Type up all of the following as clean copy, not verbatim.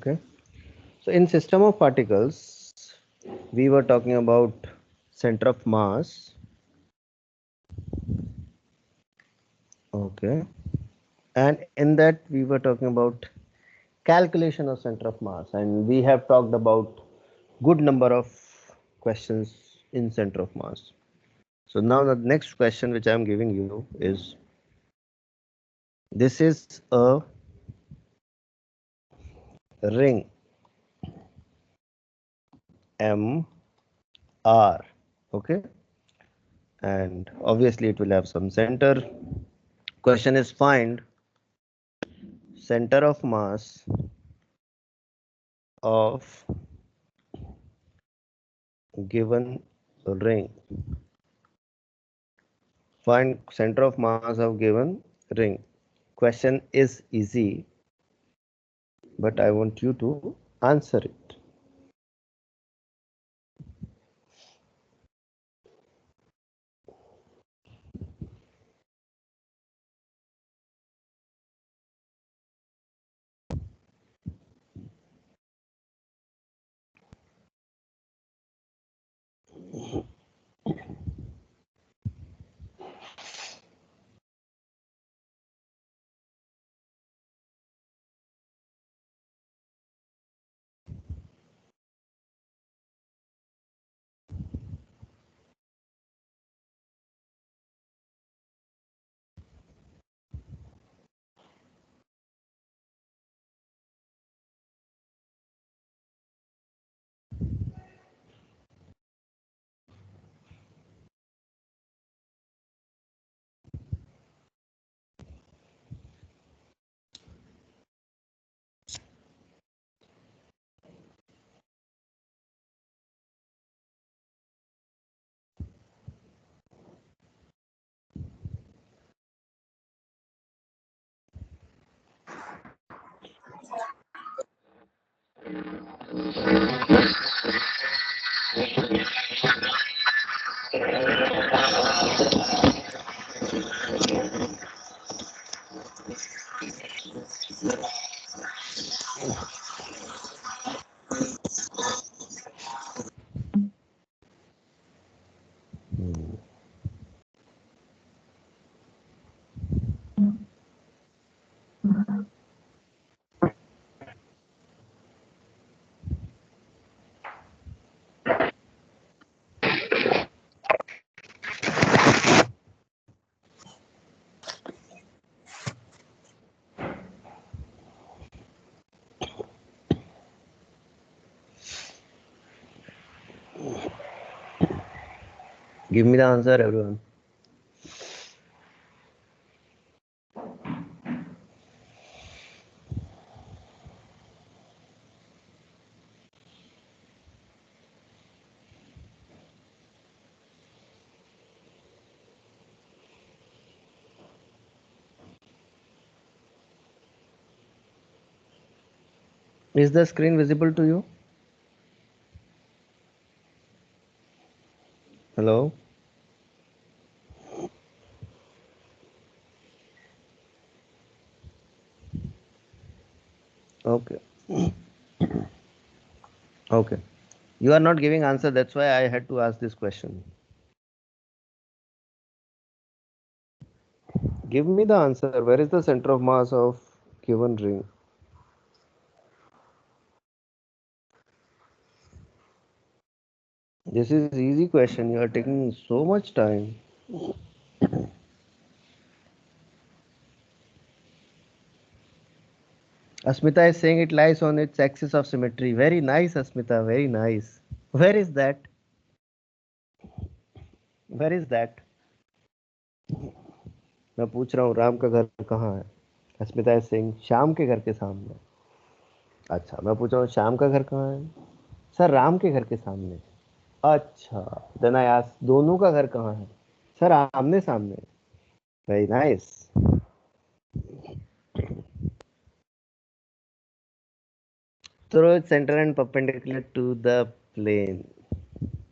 Okay. So in system of particles, we were talking about center of mass. Okay. And in that we were talking about calculation of center of mass, and we have talked about good number of questions in center of mass. So now the next question which I am giving you is, this is a ring M R, okay, and obviously it will have some center. Question is, find center of mass of given ring. Find center of mass of given ring. Question is easy, but I want you to answer it. Give me the answer, everyone. Is the screen visible to you? Hello? Okay. Okay. You are not giving answer, that's why I had to ask this question. Give me the answer. Where is the center of mass of given ring? This is easy question. You are taking so much time. Asmita is saying it lies on its axis of symmetry. Very nice, Asmita. Very nice. Where is that? Where is that? मैं पूछ रहा हूँ राम का घर कहाँ है? अस्मिता is saying Shyam के घर के सामने. अच्छा, मैं पूछ रहा हूँ श्याम का घर कहाँ है? सर राम के घर के सामने. अच्छा, देन आई आस्क दोनों का घर कहाँ है? सर आमने सामने. Very nice. Throw its center and perpendicular to the plane.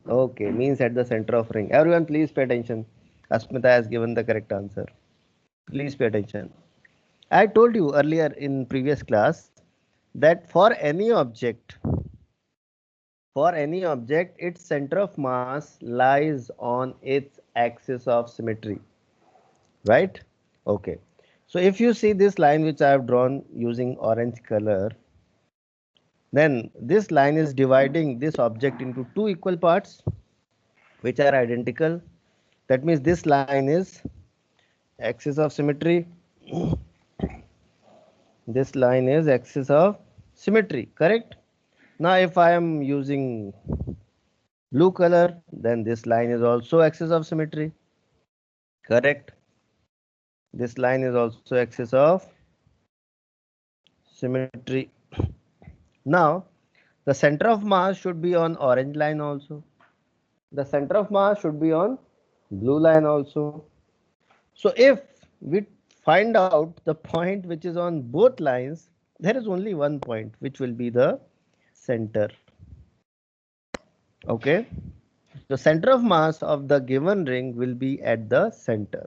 Okay, means at the center of ring. Everyone please pay attention. Asmita has given the correct answer. Please pay attention. I told you earlier in previous class that for any object, its center of mass lies on its axis of symmetry, right? Okay. So if you see this line which I have drawn using orange color, then this line is dividing this object into two equal parts which are identical. That means this line is axis of symmetry. This line is axis of symmetry, correct? Now if I am using blue color, then this line is also axis of symmetry, correct? This line is also axis of symmetry. Now the center of mass should be on orange line also. The center of mass should be on blue line also. So if we find out the point which is on both lines, there is only one point which will be the center. Okay. The center of mass of the given ring will be at the center.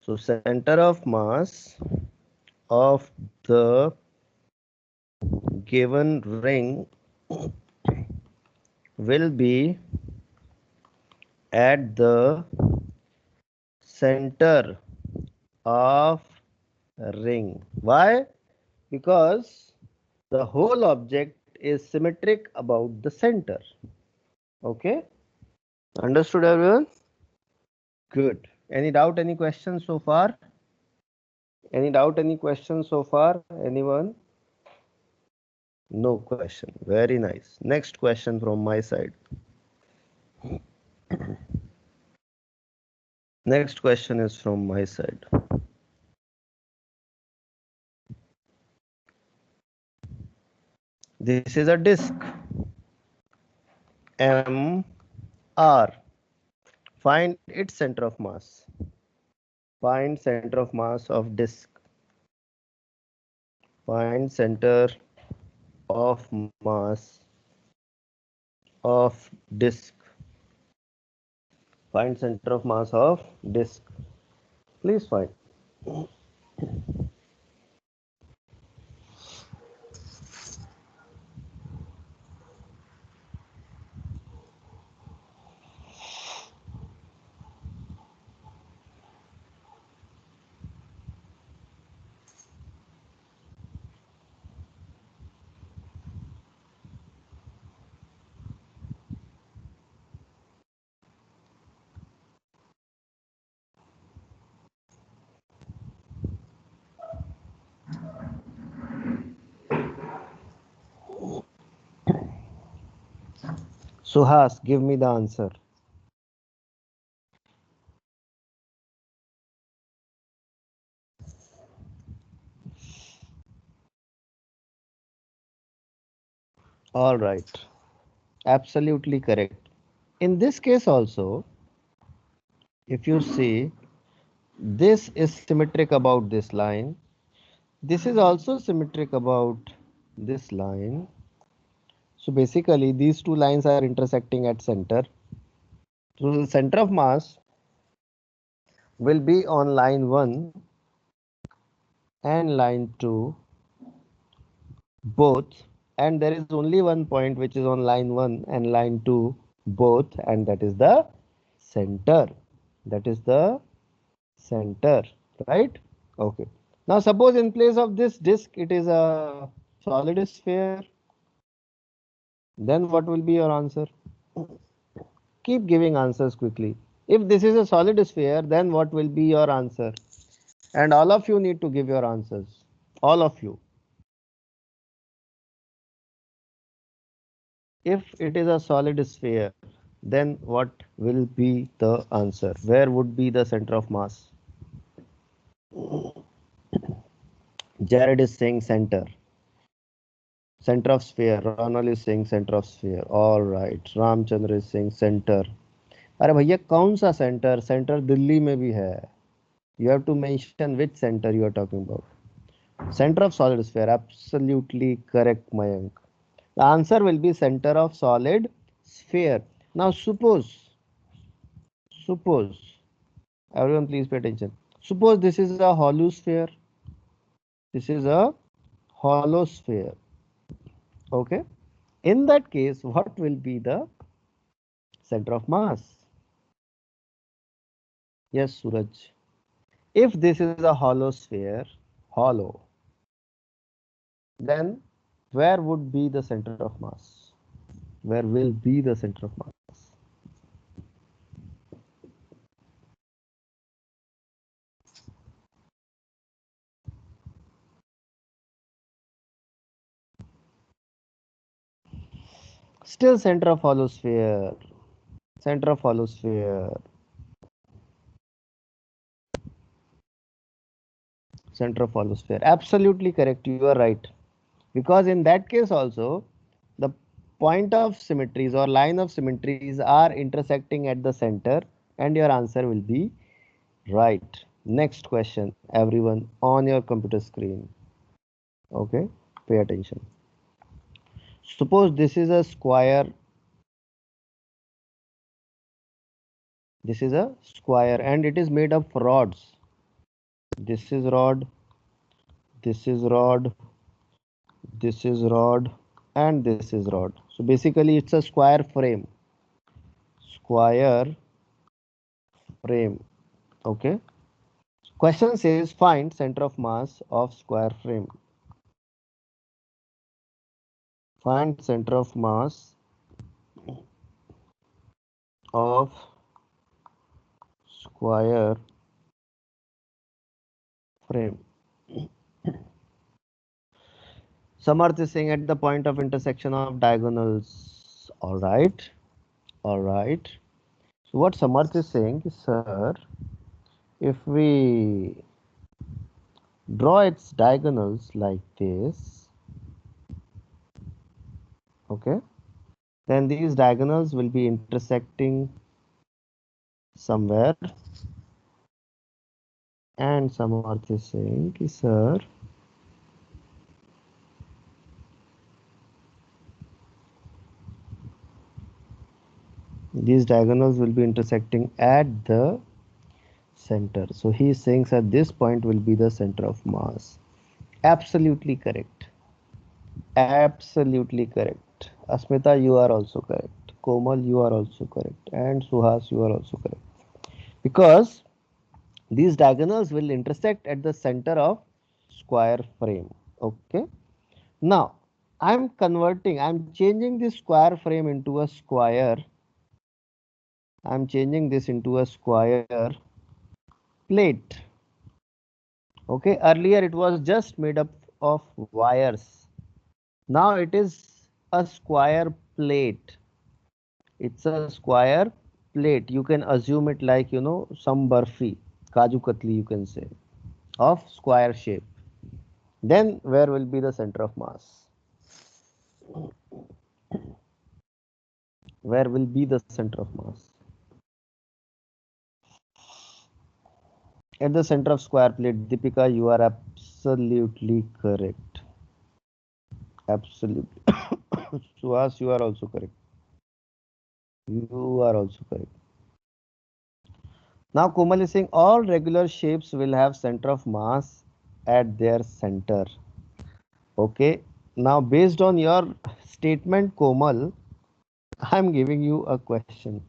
So center of mass of the given ring will be at the center of ring. Why? Because the whole object is symmetric about the center. Okay, understood everyone? Good. Any doubt, any questions so far? Any doubt, any questions so far? Anyone? No question. Very nice. Next question from my side. Next question is from my side. This is a disk M R. Find its center of mass. Find center of mass of disk. Find center of mass of disk. Find center of mass of disk. Please find. Suhas, give me the answer. All right. Absolutely correct. In this case also, if you see, this is symmetric about this line. This is also symmetric about this line. So basically, these two lines are intersecting at center. So the center of mass will be on line 1 and line 2 both, and there is only one point which is on line 1 and line 2 both, and that is the center. That is the center, right? Okay. Now suppose in place of this disk it is a solid sphere, then what will be your answer? Keep giving answers quickly. If this is a solid sphere, then what will be your answer? And all of you need to give your answers. All of you. If it is a solid sphere, then what will be the answer? Where would be the center of mass? Jared is saying center. Center of sphere. Ronald is saying center of sphere. All right. Ramchandra is saying center. अरे भैया कौन सा centre? Centre Delhi में भी है. You have to mention which center you are talking about. Center of solid sphere. Absolutely correct, Mayank. The answer will be center of solid sphere. Now suppose, everyone please pay attention. Suppose this is a hollow sphere. This is a hollow sphere. Okay. In that case, what will be the center of mass? Yes, Suraj. If this is a hollow sphere, hollow, then where would be the center of mass? Where will be the center of mass? Still center of hollow sphere. Center of hollow sphere. Center of hollow sphere. Absolutely correct. You are right. Because in that case also, the point of symmetries or line of symmetries are intersecting at the center, and your answer will be right. Next question, everyone on your computer screen. Okay, pay attention. Suppose this is a square. This is a square and it is made of rods. This is rod, this is rod, this is rod, and this is rod. So basically it's a square frame. Square frame. Okay. Question says find center of mass of square frame. Find center of mass of square frame. Samarth is saying at the point of intersection of diagonals. All right. All right. So what Samarth is saying is, sir, if we draw its diagonals like this, okay, then these diagonals will be intersecting somewhere. And Samarth is saying, sir, these diagonals will be intersecting at the center. So he is saying that this point will be the center of mass. Absolutely correct. Absolutely correct. Asmita, you are also correct. Komal, you are also correct. And Suhas, you are also correct. Because these diagonals will intersect at the center of square frame. Okay. Now, I'm changing this square frame into a square. I'm changing this into a square plate. Okay, earlier it was just made up of wires. Now it is a square plate. It's a square plate. You can assume it like, some barfi, kaju katli, you can say, of square shape. Then where will be the center of mass? Where will be the center of mass? At the center of square plate. Deepika, you are absolutely correct. Absolutely. Suhas, you are also correct. You are also correct. Now Komal is saying all regular shapes will have center of mass at their center. Okay. Now based on your statement, Komal, I'm giving you a question.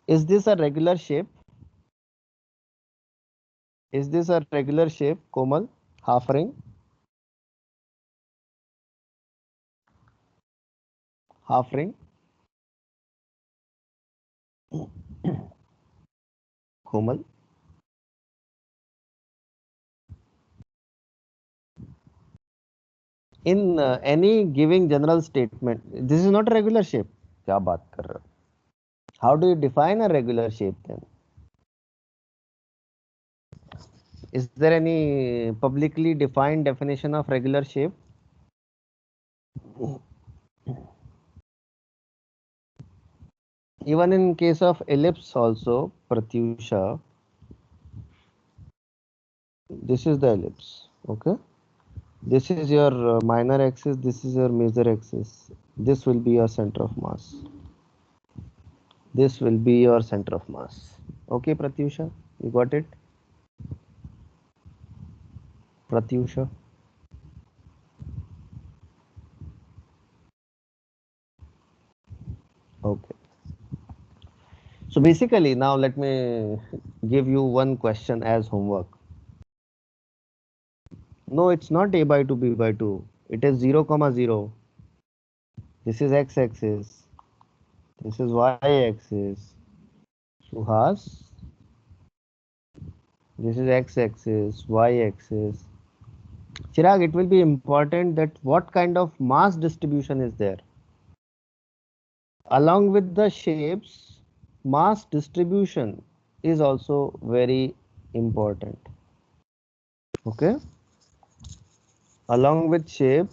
Is this a regular shape? Is this a regular shape, Komal? Half ring? Half ring? Komal? In any giving general statement, this is not a regular shape. क्या बात कर रहे हो? How do you define a regular shape then? Is there any publicly defined definition of regular shape? Even in case of ellipse also, Pratyusha, this is the ellipse, okay? This is your minor axis, this is your major axis. This will be your center of mass. This will be your center of mass. Okay, Pratyusha, you got it? Pratyusha. Okay. So basically, now let me give you one question as homework. No, it's not a by 2, b by 2. It is 0, comma 0. This is x-axis. This is y-axis. Suhas, this is x-axis, y-axis. Chirag, it will be important that what kind of mass distribution is there. Along with the shapes, mass distribution is also very important. Okay. Along with shape,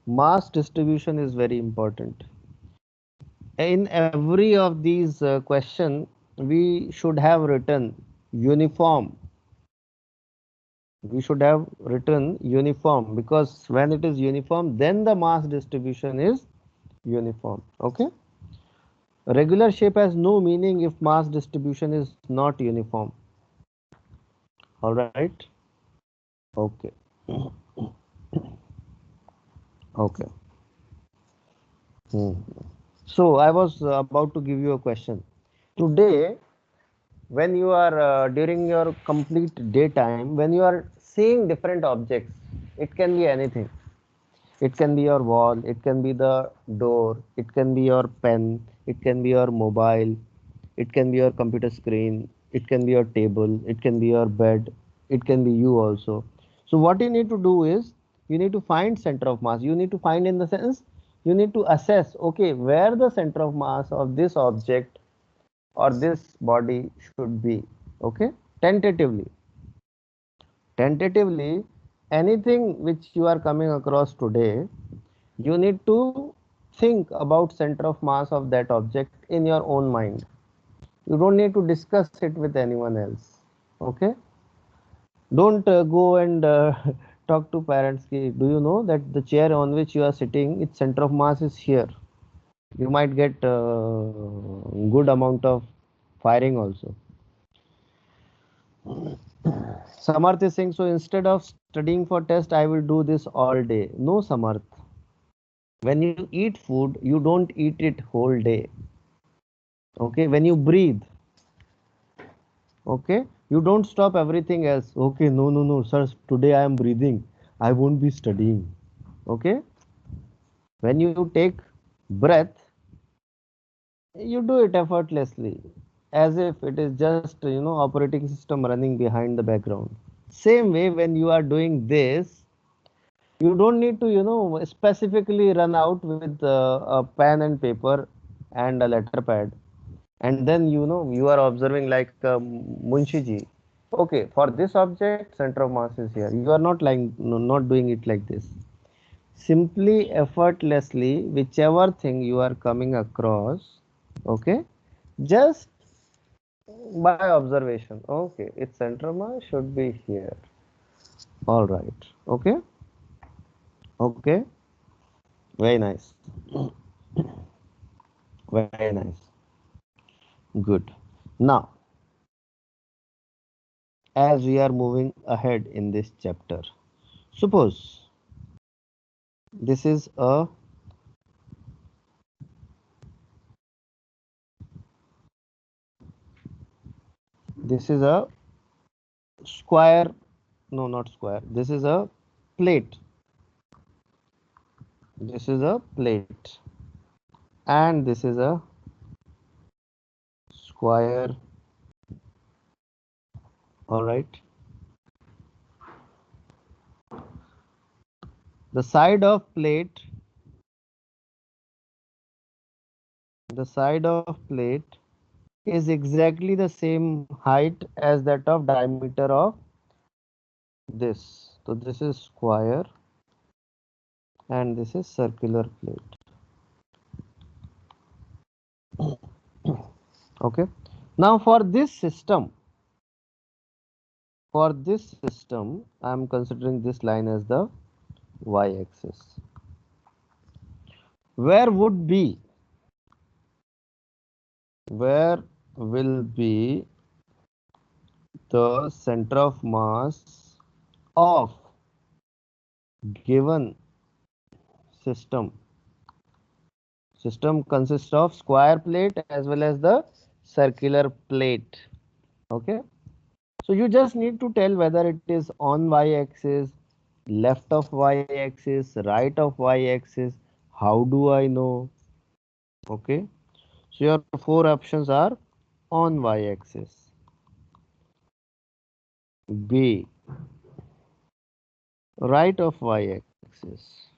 mass distribution is very important. In every of these question, we should have written uniform. We should have written uniform, because when it is uniform, then the mass distribution is uniform. Okay. Regular shape has no meaning if mass distribution is not uniform. All right. Okay. Okay. Hmm. So I was about to give you a question. Today, when you are during your complete daytime, when you are seeing different objects, it can be anything. It can be your wall, it can be the door, it can be your pen, it can be your mobile, it can be your computer screen, it can be your table, it can be your bed, it can be you also. So what you need to do is you need to find center of mass. You need to find, in the sense, you need to assess, okay, where the center of mass of this object or this body should be. Okay, tentatively. Tentatively, anything which you are coming across today, you need to think about center of mass of that object in your own mind. You don't need to discuss it with anyone else. Okay. Don't go and talk to parents. Do you know that the chair on which you are sitting, its center of mass is here? You might get good amount of firing also. Samarth is saying, so instead of studying for test, I will do this all day. No, Samarth. When you eat food, you don't eat it whole day. Okay. When you breathe, okay, you don't stop everything else. Okay, no, no, no, sir, today I am breathing, I won't be studying. Okay. When you take breath, you do it effortlessly, as if it is just, operating system running behind the background. Same way, when you are doing this, you don't need to, specifically run out with a pen and paper and a letter pad, and then, you are observing like Munshi ji. Okay, for this object, center of mass is here. You are not like, no, not doing it like this. Simply, effortlessly, whichever thing you are coming across, okay, just by observation. Okay, its center of mass should be here. All right. Okay. Okay. Very nice. Very nice. Good. Now, as we are moving ahead in this chapter, suppose this is a square. No, not square. This is a plate. This is a plate, and this is a square. All right. The side of plate, the side of plate is exactly the same height as that of diameter of this. So this is square and this is circular plate. Okay. Now for this system, I am considering this line as the y-axis. Where would be, where will be the center of mass of given system, System consists of square plate as well as the circular plate. Okay. So you just need to tell whether it is on y-axis, left of y-axis, right of y-axis. How do I know? Okay. So your four options are on y-axis, B, right of y-axis,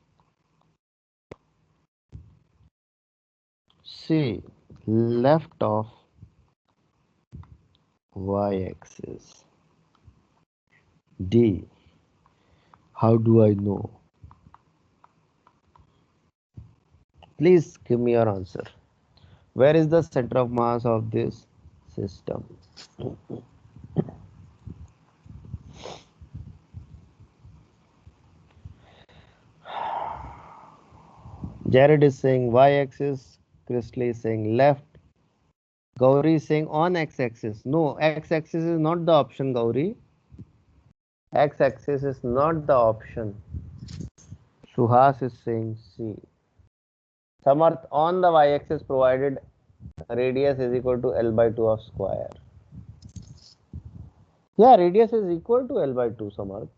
C, left of y-axis, D. How do I know? Please give me your answer. Where is the center of mass of this system? Jared is saying y-axis, Crystal is saying left, Gauri is saying on x-axis. No, x-axis is not the option, Gauri. X-axis is not the option. Suhas is saying C. Samarth, on the y-axis provided radius is equal to L by 2 of square. Yeah, radius is equal to L by 2, Samarth.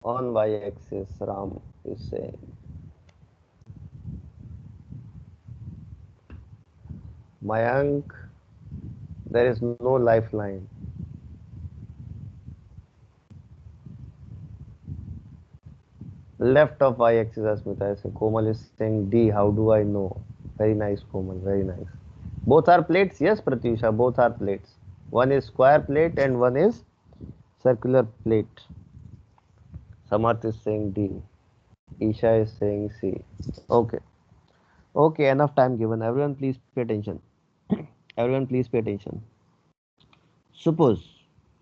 On y-axis, Ram is saying. Mayank, there is no lifeline. Left of y-axis, Asmita is saying. Komal is saying D. How do I know? Very nice, Komal. Very nice. Both are plates? Yes, Pratyusha. Both are plates. One is square plate and one is circular plate. Samarth is saying D. Isha is saying C. Okay. Okay, enough time given. Everyone please pay attention. Everyone please pay attention. Suppose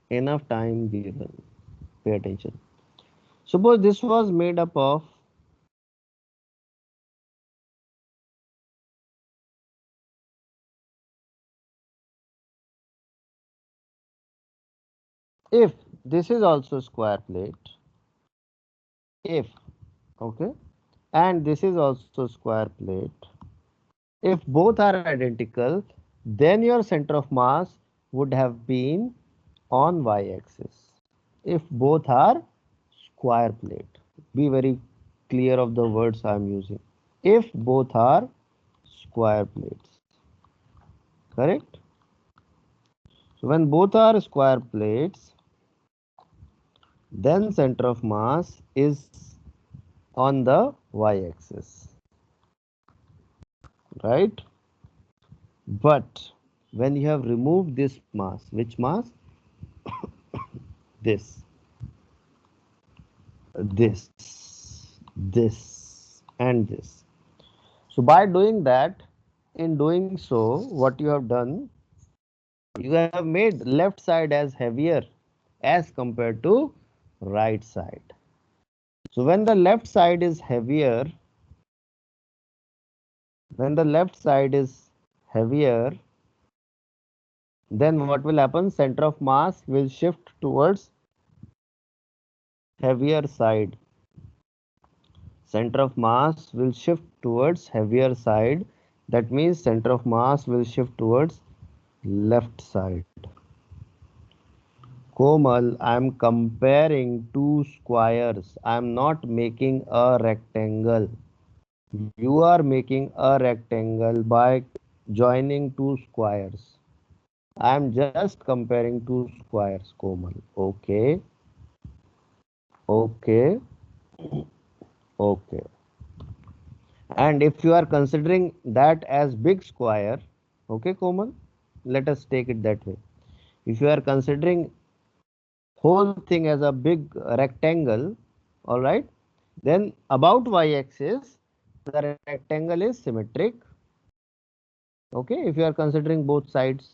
enough time given. Pay attention. Suppose this was made up of if this is also square plate, if, okay, and this is also square plate, if both are identical, then your center of mass would have been on y-axis. If both are square plate, be very clear of the words I am using. If both are square plates, correct? So when both are square plates, then center of mass is on the y-axis, right? But when you have removed this mass, which mass? This, this, this, and this. So by doing that, in doing so, what you have done, you have made left side as heavier as compared to right side. So when the left side is heavier, when the left side is heavier, then what will happen? Center of mass will shift towards heavier side. Center of mass will shift towards heavier side. That means center of mass will shift towards left side. Komal, I am comparing two squares. I am not making a rectangle. You are making a rectangle by joining two squares. I am just comparing two squares, Komal. Okay. Okay. Okay. And if you are considering that as big square, okay, Komal, let us take it that way. If you are considering whole thing as a big rectangle, all right, then about y-axis, the rectangle is symmetric. Okay, if you are considering both sides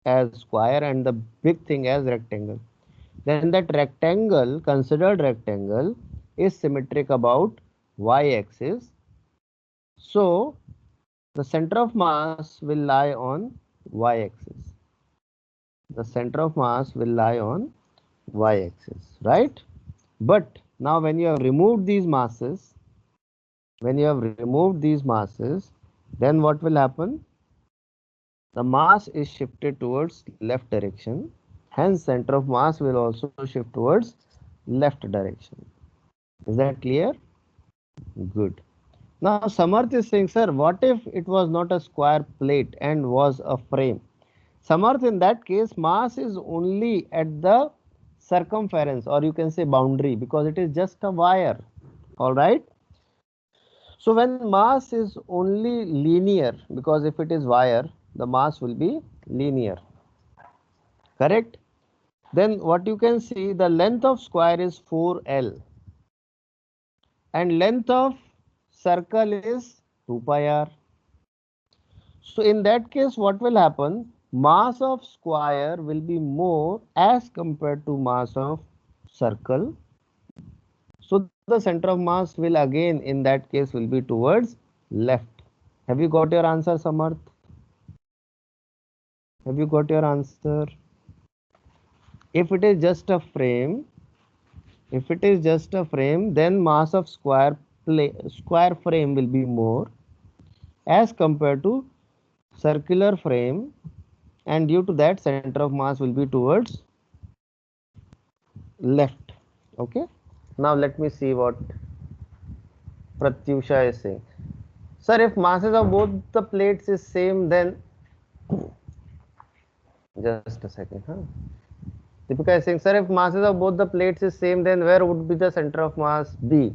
as square and the big thing as rectangle, then that rectangle, considered rectangle, is symmetric about y-axis. So the center of mass will lie on y-axis. The center of mass will lie on y-axis, right? But now when you have removed these masses, When you have removed these masses, then what will happen? The mass is shifted towards left direction. Hence, center of mass will also shift towards left direction. Is that clear? Good. Now, Samarth is saying, sir, what if it was not a square plate and was a frame? Samarth, in that case, mass is only at the circumference, or you can say boundary, because it is just a wire. All right. So when mass is only linear, because if it is wire, the mass will be linear. Correct? Then what you can see, the length of square is 4L and length of circle is 2 pi r. So in that case, what will happen? Mass of square will be more as compared to mass of circle. So the center of mass will again in that case will be towards left. Have you got your answer, Samarth? Have you got your answer? If it is just a frame, then mass of square frame will be more as compared to circular frame, and due to that center of mass will be towards left. Okay. Now let me see what Pratyusha is saying. Sir, if masses of both the plates is same, then just a second. Deepika is saying, sir, if masses of both the plates is same, then where would be the center of mass be?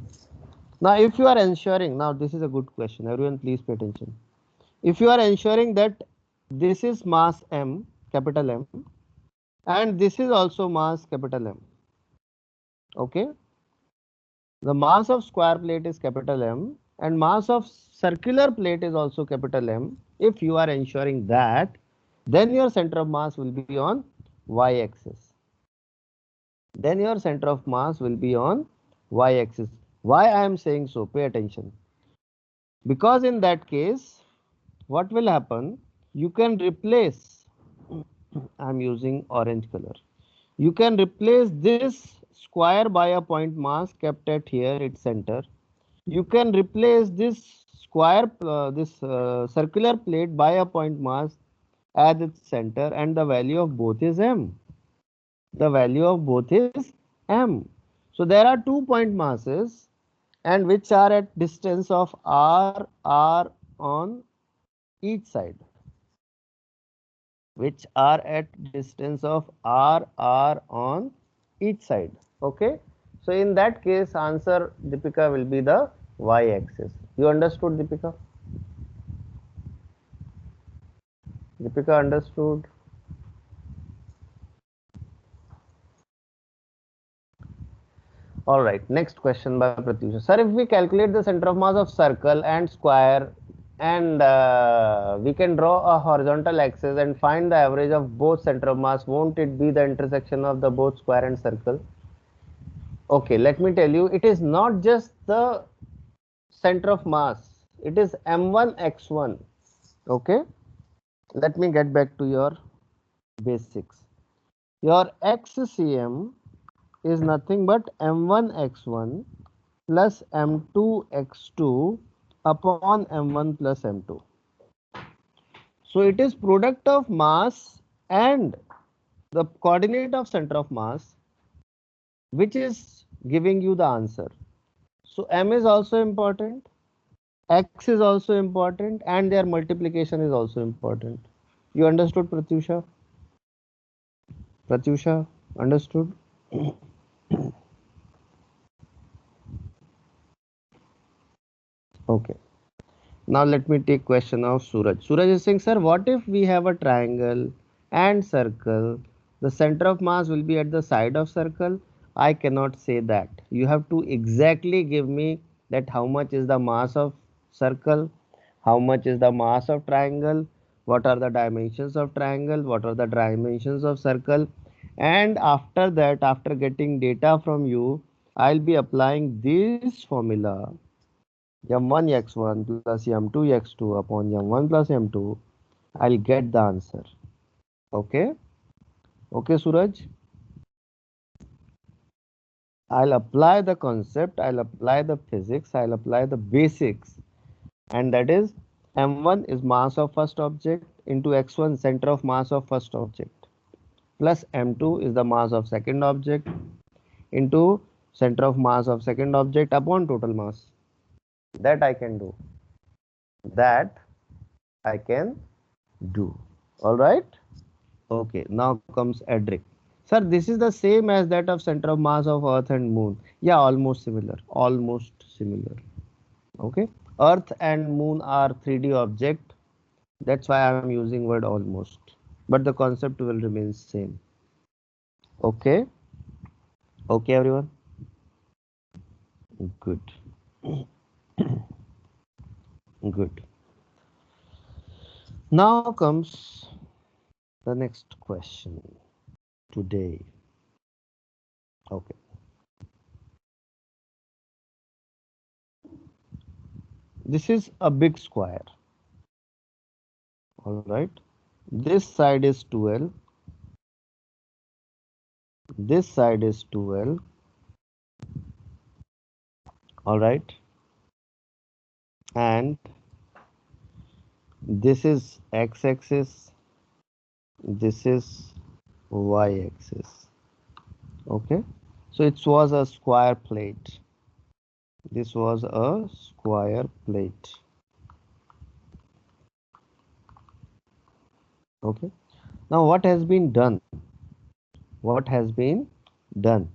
Now, if you are ensuring, now this is a good question. Everyone, please pay attention. If you are ensuring that this is mass M, capital M, and this is also mass capital M. Okay. The mass of square plate is capital M and mass of circular plate is also capital M. If you are ensuring that, then your center of mass will be on y axis. Then your center of mass will be on y axis. Why I am saying so? Pay attention. Because in that case, what will happen? You can replace, I am using orange color. You can replace this square by a point mass kept at here its center. You can replace this circular plate by a point mass as its center, and the value of both is m. The value of both is m. So there are 2 point masses and which are at distance of r on each side. Which are at distance of r on each side. Okay. So in that case, answer, Deepika, will be the y axis. You understood, Deepika? Deepika understood? All right. Next question by Pratyusha. Sir, if we calculate the center of mass of circle and square, and we can draw a horizontal axis and find the average of both center of mass, won't it be the intersection of the both square and circle? Okay, let me tell you, it is not just the center of mass, it is m1 x1. Okay, let me get back to your basics. Your xcm is nothing but m1 x1 plus m2 x2 upon m1 plus m2. So it is product of mass and the coordinate of center of mass which is giving you the answer. So m is also important, x is also important, and their multiplication is also important. You understood, Pratyusha? Pratyusha, understood? Okay. Now let me take question of Suraj. Suraj is saying, sir, what if we have a triangle and circle? The center of mass will be at the side of circle. I cannot say that. You have to exactly give me that how much is the mass of circle, how much is the mass of triangle, what are the dimensions of triangle, what are the dimensions of circle, and after that, after getting data from you, I'll be applying this formula m1 x1 plus m2 x2 upon m1 plus m2. I'll get the answer. Okay. Okay, Suraj. I'll apply the concept, I'll apply the physics, I'll apply the basics, and that is m1 is mass of first object into x1 center of mass of first object plus m2 is the mass of second object into center of mass of second object upon total mass. That I can do. That I can do. All right. Okay. Now comes Edric. Sir, this is the same as that of center of mass of Earth and Moon. Yeah, almost similar. Almost similar. Okay. Earth and Moon are 3D object. That's why I am using word almost. But the concept will remain same. Okay. Okay, everyone. Good. Good. Now comes the next question today. Okay. This is a big square. All right. This side is 12. This side is 12. All right. And this is x-axis. This is y-axis. Okay. So it was a square plate. This was a square plate. Okay. Now what has been done? What has been done?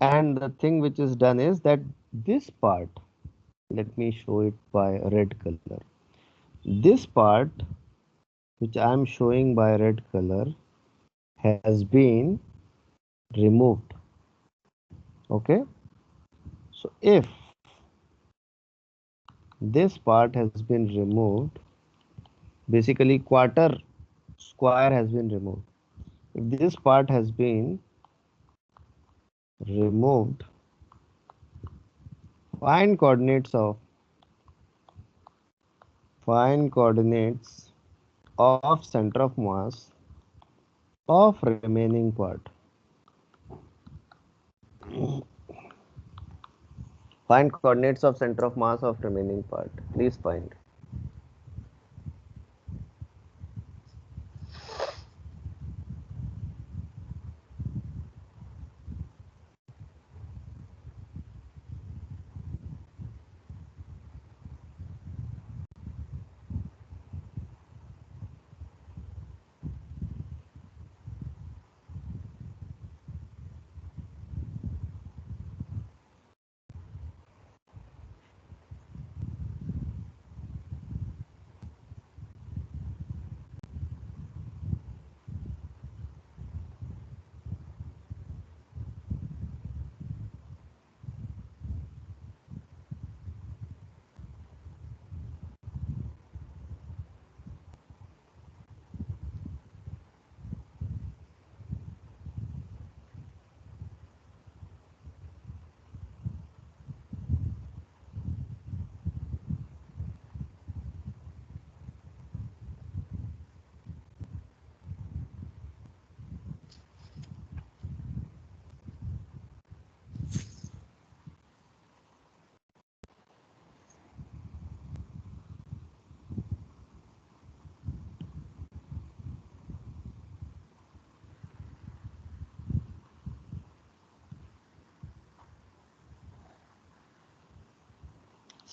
And the thing which is done is that this part, let me show it by red color. This part which I am showing by red color has been removed. Okay. So if this part has been removed, basically quarter square has been removed. If this part has been removed, find coordinates of center of mass of remaining part. Find coordinates of center of mass of remaining part. Please find.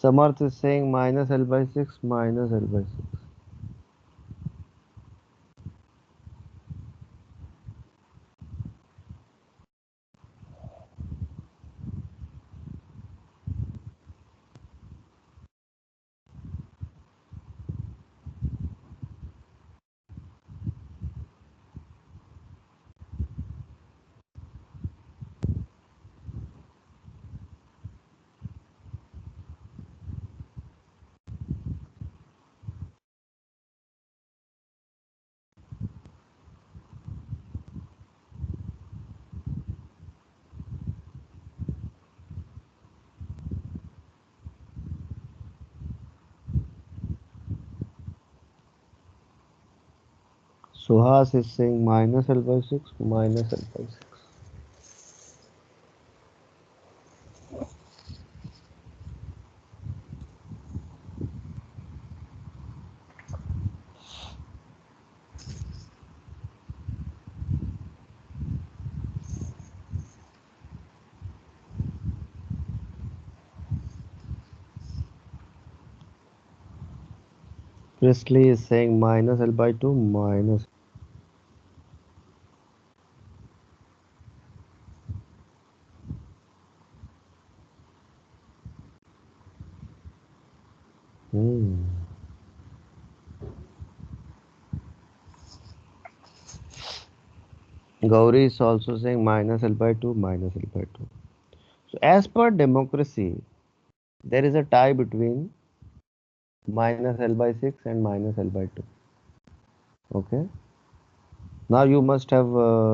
Samarth is saying minus L by 6 minus L by 6. Suhas is saying minus L by 6 minus L by 6. Presley is saying minus L by 2 minus. Hmm. Gauri is also saying minus L by 2 minus L by 2. So as per democracy, there is a tie between minus L by 6 and minus L by 2. Okay. Now you must have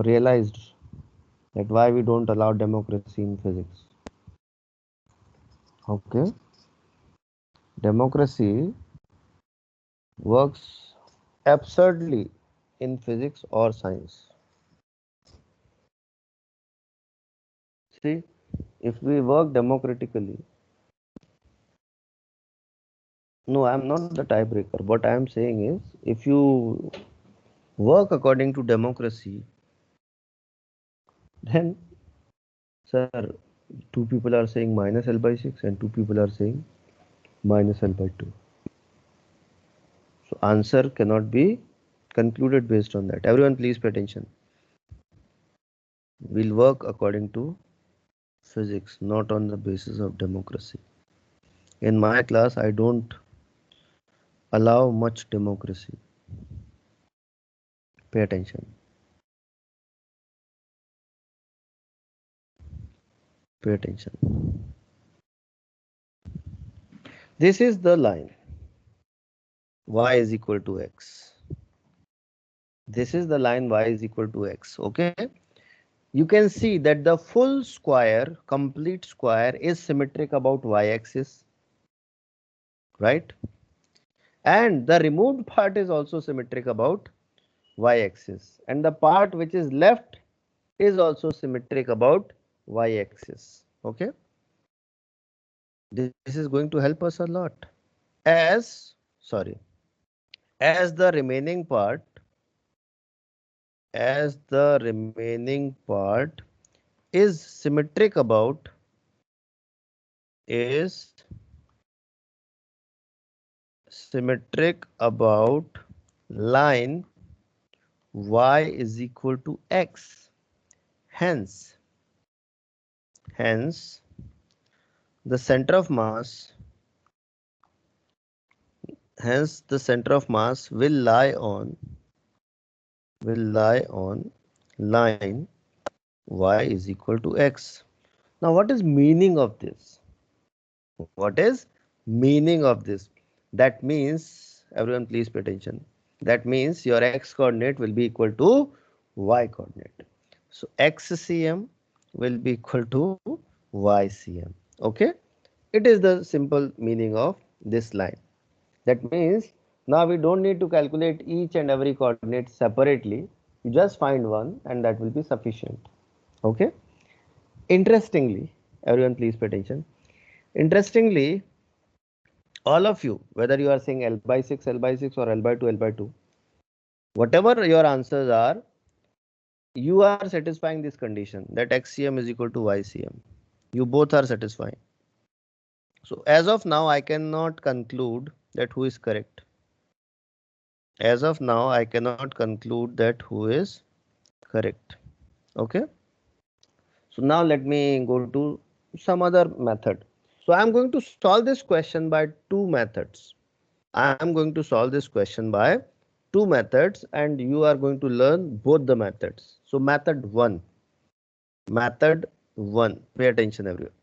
realized that why we don't allow democracy in physics. Okay. Democracy works absurdly in physics or science. See, if we work democratically, no, I'm not the tiebreaker. What I am saying is, if you work according to democracy, then, sir, two people are saying minus L by 6 and two people are saying minus L by 2. So answer cannot be concluded based on that. Everyone please pay attention. We'll work according to physics, not on the basis of democracy. In my class, I don't allow much democracy. Pay attention. Pay attention. This is the line. Y is equal to x. This is the line y is equal to x. Okay. You can see that the full square, complete square is symmetric about y-axis, right? And the removed part is also symmetric about y-axis. And the part which is left is also symmetric about y-axis. Okay. This is going to help us a lot. As, sorry, as the remaining part, as the remaining part is symmetric about, is symmetric about line y is equal to x. Hence, the center of mass, hence the center of mass will lie on line y is equal to x. Now, what is meaning of this? What is meaning of this? That means, everyone please pay attention. That means your x coordinate will be equal to y coordinate. So xcm will be equal to ycm. Okay. It is the simple meaning of this line. That means now we don't need to calculate each and every coordinate separately. You just find one and that will be sufficient. Okay. Interestingly, everyone please pay attention. Interestingly, all of you, whether you are saying L by 6, L by 6 or L by 2, L by 2, whatever your answers are, you are satisfying this condition that xcm is equal to ycm. You both are satisfying. So as of now, I cannot conclude that who is correct. As of now, I cannot conclude that who is correct. Okay. So now let me go to some other method. So I am going to solve this question by two methods. I am going to solve this question by two methods and you are going to learn both the methods. So method 1. Method 1. Pay attention everyone.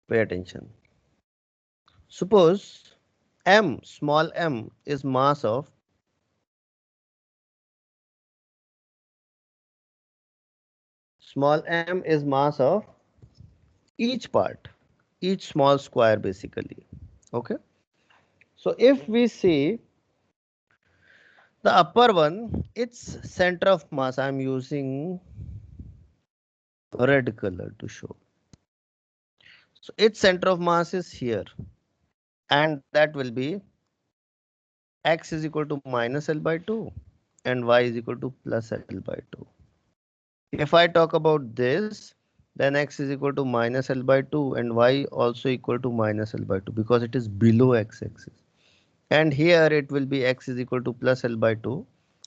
Pay attention. Suppose m, small m, is mass of each part, each small square basically. Okay. So if we see the upper one, its center of mass, I am using red color to show. So its center of mass is here and that will be x is equal to minus L by 2 and y is equal to plus L by 2. If I talk about this, then x is equal to minus L by 2 and y also equal to minus L by 2 because it is below x axis. And here it will be x is equal to plus L by 2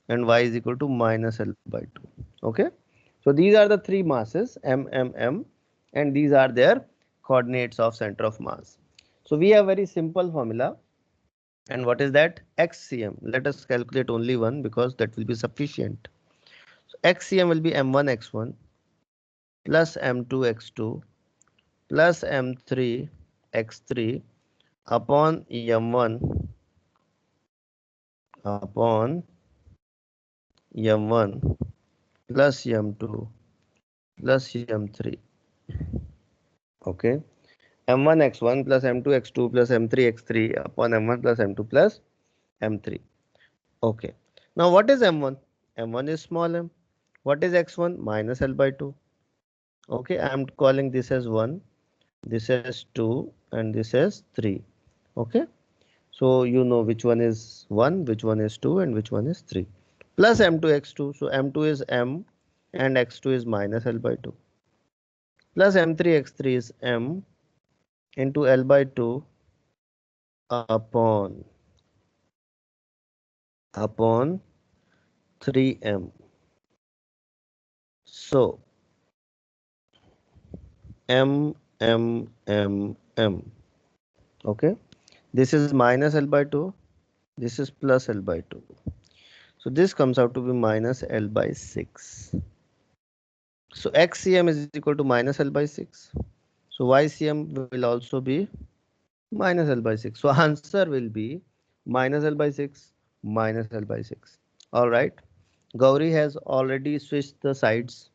and y is equal to minus L by 2. Okay. So these are the three masses m, m, m, and these are their coordinates of center of mass. So we have very simple formula. And what is that? XCM. Let us calculate only one because that will be sufficient. So XCM will be m1 x1 plus m2 x2 plus m3 x3 upon m1 upon m1 plus m2 plus m3. Okay. m1 x1 plus m2 x2 plus m3 x3 upon m1 plus m2 plus m3. Okay. Now what is m1? m1 is small m. What is x1? Minus L by 2. Okay. I am calling this as 1, this as 2, and this as 3. Okay. So you know which one is 1, which one is 2, and which one is 3. Plus m2 x2. So m2 is m and x2 is minus L by 2. Plus m3 x3 is m into L by 2 upon 3m. So m, m, m, m. Okay. This is minus L by 2. This is plus L by 2. So this comes out to be minus L by 6. So XCM is equal to minus L by 6. So YCM will also be minus L by 6. So answer will be minus L by 6, minus L by 6. Alright. Gauri has already switched the sides.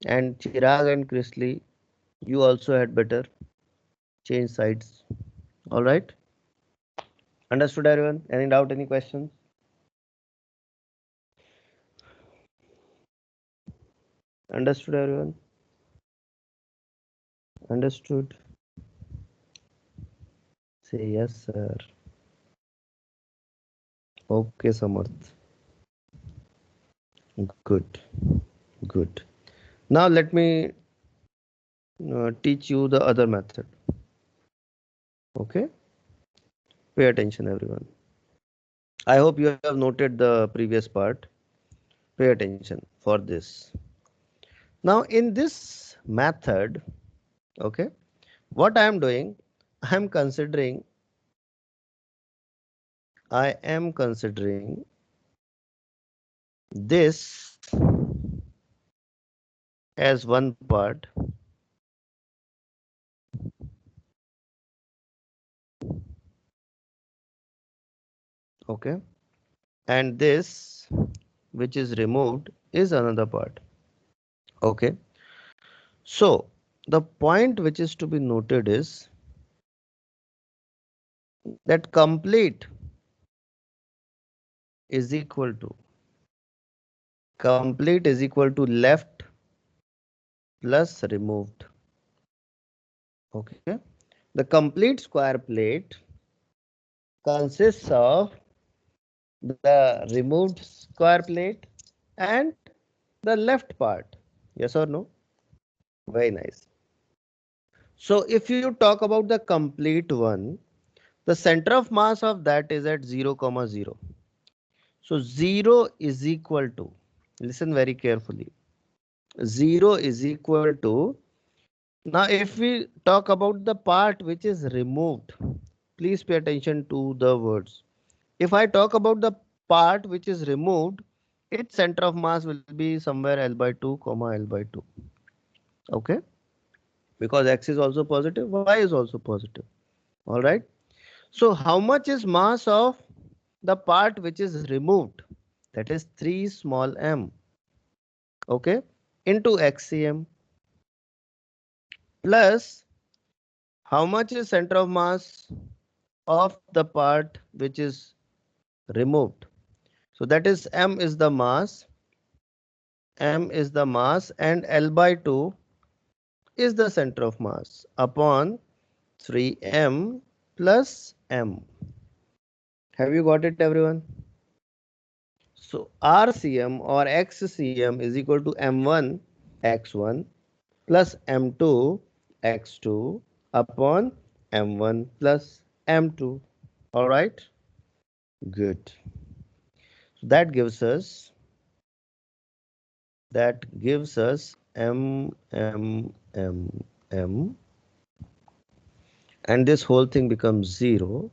And Chirag and Chrisley, you also had better change sides. Alright. Understood everyone? Any doubt, any questions? Understood everyone? Understood? Say yes, sir. Okay, Samarth. Good. Good. Now let me teach you the other method. Okay. Pay attention, everyone. I hope you have noted the previous part. Pay attention for this. Now in this method, okay, what I am doing, I am considering this as one part. Okay. And this which is removed is another part. Okay. So the point which is to be noted is that complete is equal to left plus removed. Okay. The complete square plate consists of the removed square plate and the left part. Yes or no? Very nice. So if you talk about the complete one, the center of mass of that is at 0, 0. So 0 is equal to, listen very carefully, 0 is equal to, now if we talk about the part which is removed, please pay attention to the words. If I talk about the part which is removed, its center of mass will be somewhere L by 2, L by 2. Okay. Because X is also positive, Y is also positive. All right. So how much is mass of the part which is removed? That is 3 small m. Okay. Into XCM plus how much is center of mass of the part which is removed? So that is m is the mass, and L by 2 is the center of mass upon 3m plus m. Have you got it, everyone? So RCM or XCM is equal to m1 x1 plus m2 x2 upon m1 plus m2. All right. Good. So that gives us m, and this whole thing becomes 0.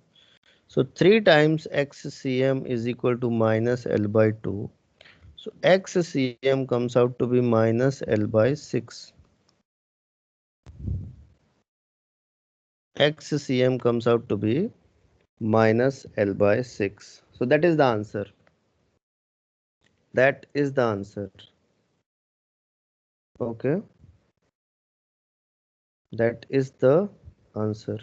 So 3 times xcm is equal to minus L by 2. So xcm comes out to be minus L by 6. xcm comes out to be minus L by 6. So that is the answer. That is the answer. Okay. That is the answer.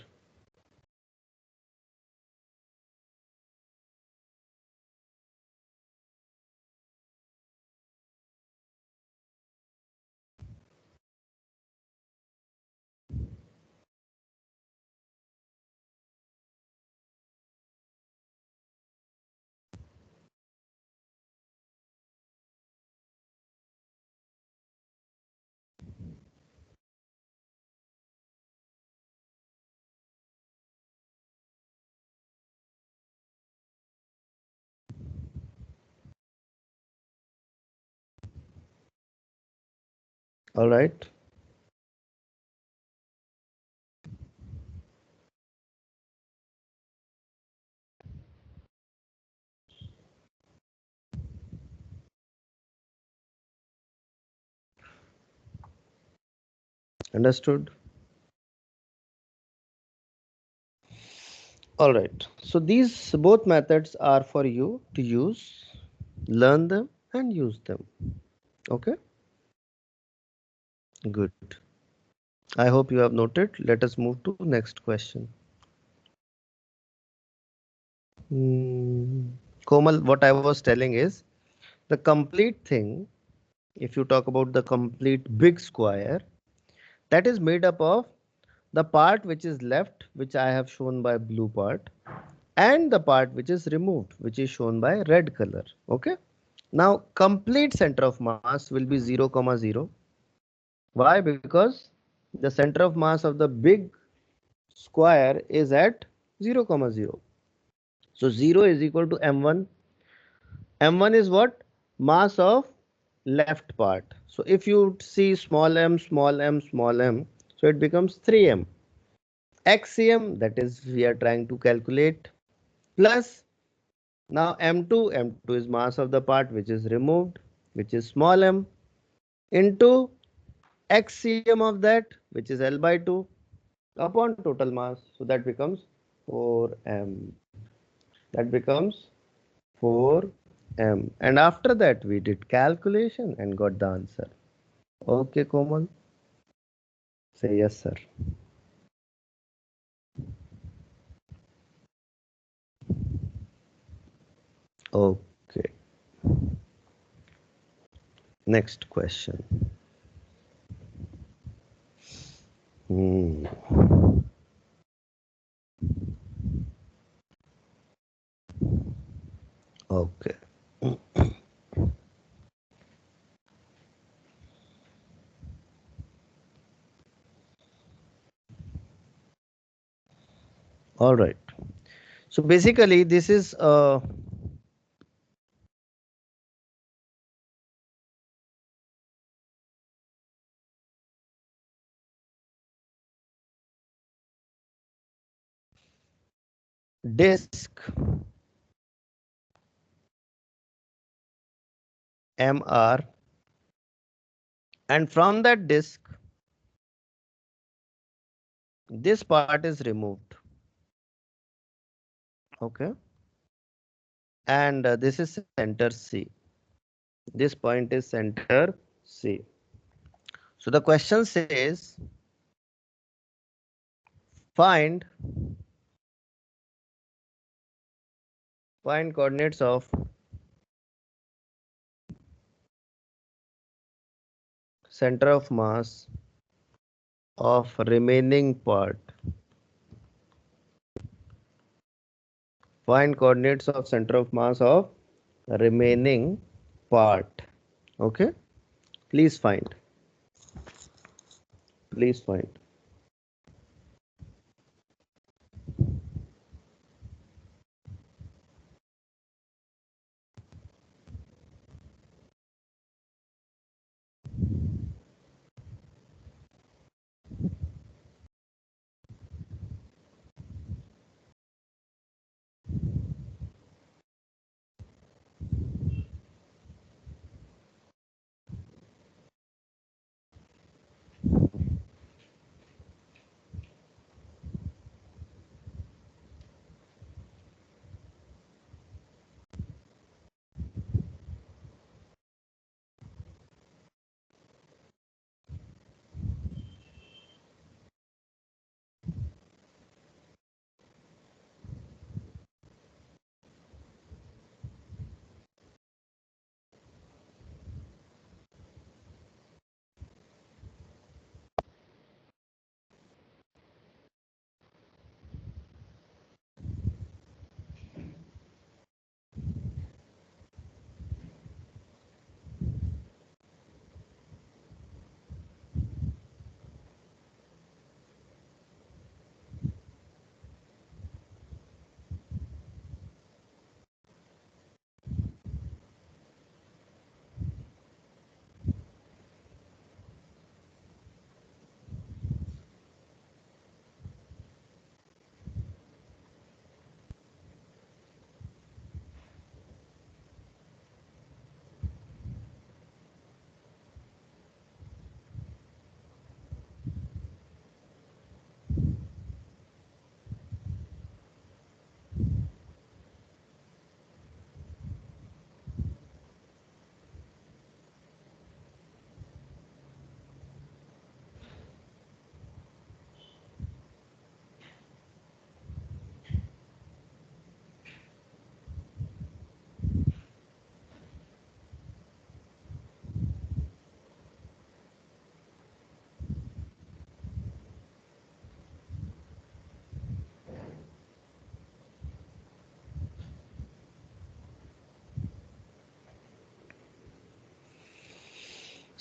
All right. Understood? All right. So these both methods are for you to use, learn them and use them. Okay. Good. I hope you have noted. Let us move to next question. Komal, what I was telling is the complete thing, if you talk about the complete big square, that is made up of the part which is left, which I have shown by blue part, and the part which is removed, which is shown by red color. Okay. Now complete center of mass will be 0, 0. Why? Because the center of mass of the big square is at 0, 0. So 0 is equal to m1. M1 is what? Mass of left part. So if you see small m, small m, small m, so it becomes 3m. XCM, that is we are trying to calculate, plus now m2 is mass of the part which is removed, which is small m, into XCM of that, which is L by 2, upon total mass. So that becomes 4m. That becomes 4m. And after that, we did calculation and got the answer. Okay, Komal? Say yes, sir. Okay. Next question. Hmm. Okay. All right. So basically, this is a disk MR, and from that disk, this part is removed. Okay. And this is center C. This point is center C. So the question says find coordinates of center of mass of remaining part. Find coordinates of center of mass of remaining part. Okay. Please find. Please find.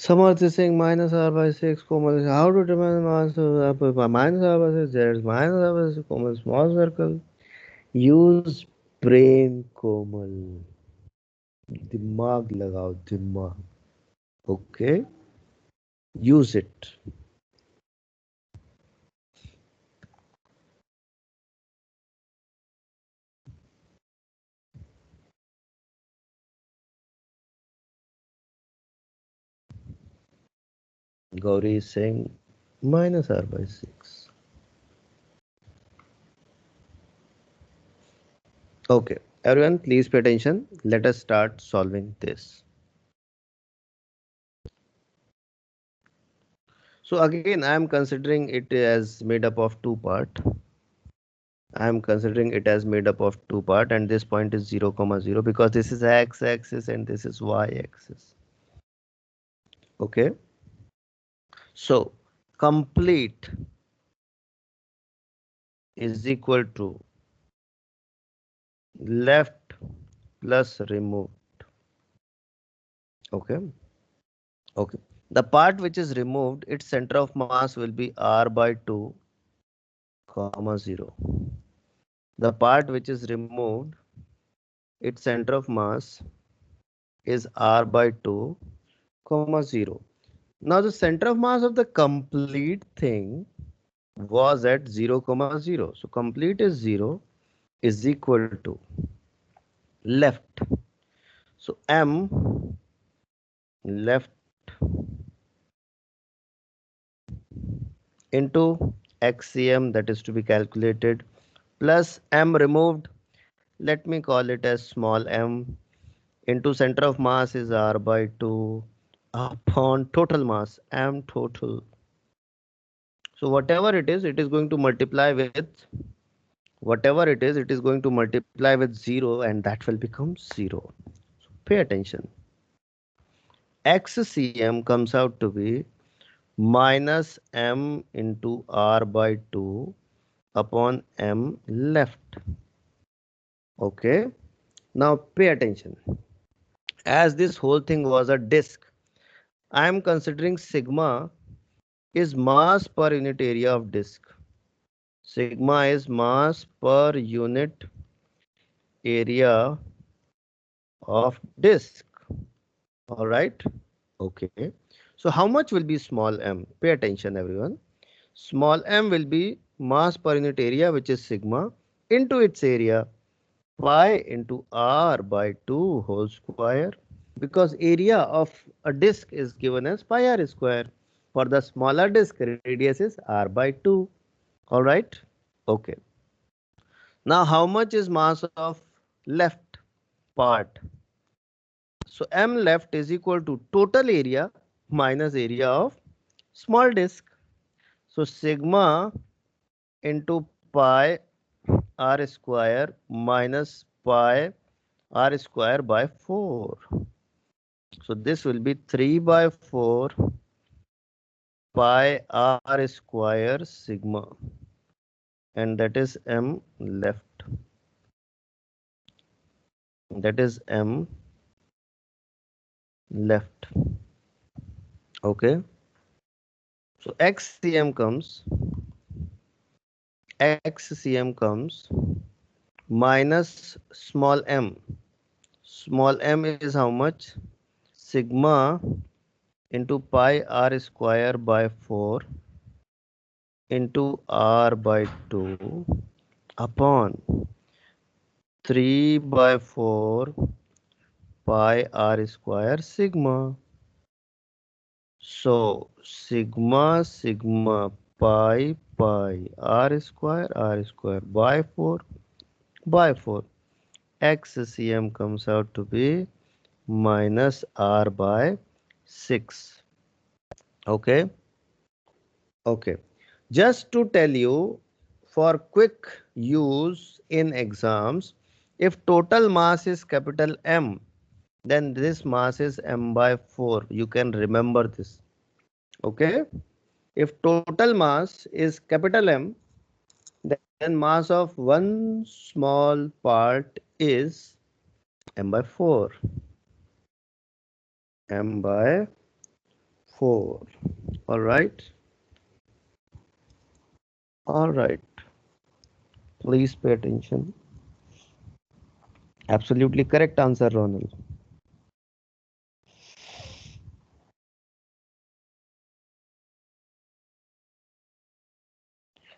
Samarth is saying minus r by 6, Komal is how to determine mass of minus r by 6, there is minus r by 6, Komal small circle. Use brain, Komal. दिमाग लगाओ दिमाग. Okay, use it. Gauri is saying minus r by 6. Okay, everyone, please pay attention. Let us start solving this. So again, I am considering it as made up of two parts. I am considering it as made up of two parts, and this point is 0, 0 because this is x-axis and this is y-axis. Okay. So complete is equal to left plus removed. Okay. Okay. The part which is removed, its center of mass will be r by 2, 0. The part which is removed, its center of mass is r by 2, 0. Now the center of mass of the complete thing was at 0, 0. So complete is 0 is equal to left. So m left into xcm, that is to be calculated, plus m removed, let me call it as small m, into center of mass is r by 2 upon total mass m total. So whatever it is going to multiply with whatever it is going to multiply with 0 and that will become 0. So pay attention. XCM comes out to be minus m into r by 2 upon m left. Okay. Now pay attention. As this whole thing was a disk, I am considering sigma is mass per unit area of disk. Sigma is mass per unit area of disk. All right. Okay. So how much will be small m? Pay attention, everyone. Small m will be mass per unit area, which is sigma, into its area, pi into r by 2 whole square. Because area of a disk is given as pi r square. For the smaller disk, radius is r by 2. All right. Okay. Now how much is mass of left part? So m left is equal to total area minus area of small disk. So sigma into pi r square minus pi r square by 4. So this will be 3 by 4 pi r square sigma, and that is m left. That is m left. Okay. So xcm comes minus small m. Small m is how much? Sigma into pi r square by 4 into r by 2 upon 3 by 4 pi r square sigma. So sigma pi r square by 4 by 4. XCM comes out to be minus r by 6. Okay. Okay. Just to tell you, for quick use in exams, if total mass is capital M, then this mass is m by 4. You can remember this. Okay. If total mass is capital M, then mass of one small part is m by 4. M by 4. All right. All right. Please pay attention. Absolutely correct answer, Ronald.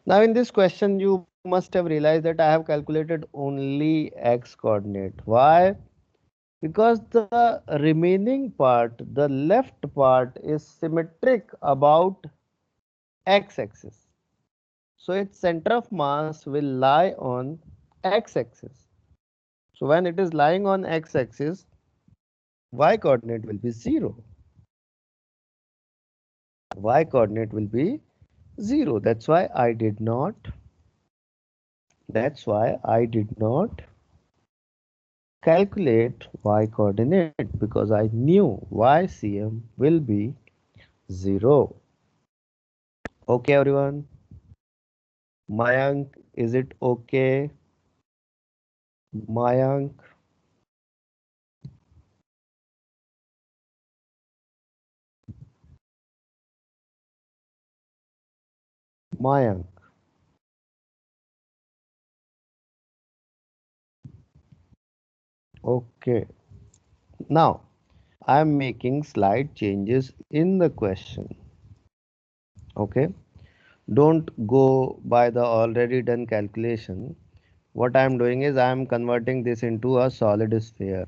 Now, in this question, you must have realized that I have calculated only x coordinate. Why? Because the remaining part, the left part, is symmetric about x-axis. So its center of mass will lie on x-axis. So when it is lying on x-axis, y coordinate will be 0. Y coordinate will be 0. That's why I did not calculate y coordinate, because I knew YCM will be 0. Okay, everyone. Mayank, is it okay? Mayank, Mayank. Okay. Now, I am making slight changes in the question. Okay. Don't go by the already done calculation. What I am doing is I am converting this into a solid sphere.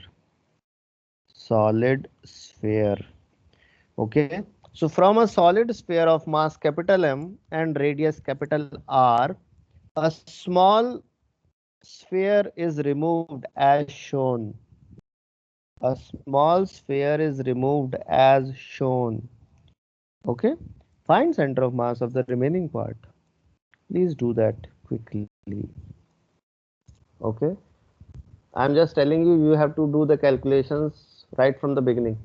Solid sphere. Okay. So from a solid sphere of mass capital M and radius capital R, a small sphere is removed as shown. A small sphere is removed as shown. Okay. Find center of mass of the remaining part. Please do that quickly. Okay. I'm just telling you, you have to do the calculations right from the beginning.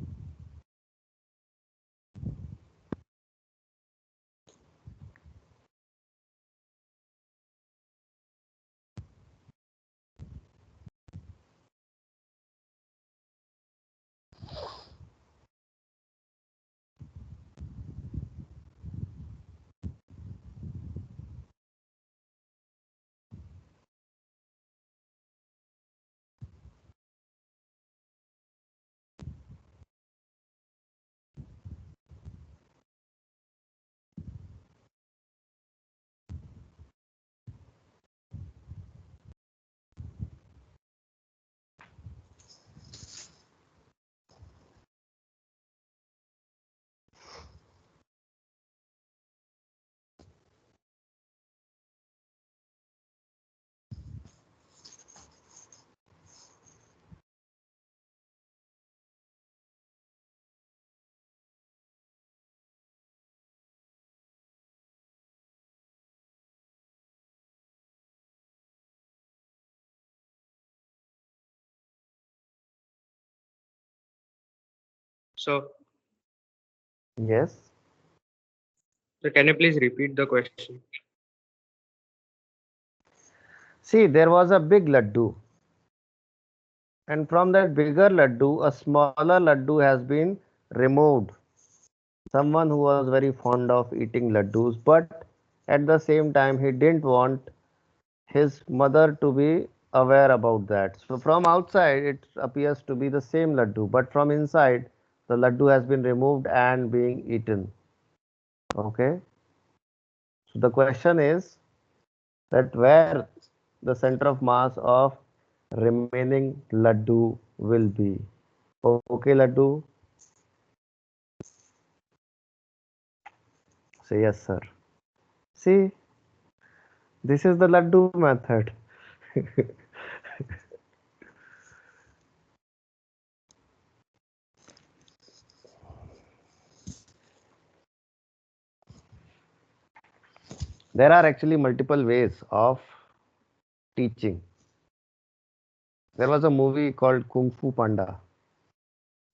So, Yes. so can you please repeat the question? See, there was a big laddu, and from that bigger laddu, a smaller laddu has been removed. Someone who was very fond of eating laddus, but at the same time, he didn't want his mother to be aware about that. So from outside, it appears to be the same laddu, but from inside, the laddu has been removed and being eaten. Okay. So the question is that where the center of mass of remaining laddu will be. Okay, laddu. Say yes, sir. See, this is the laddu method. There are actually multiple ways of teaching. There was a movie called Kung Fu Panda.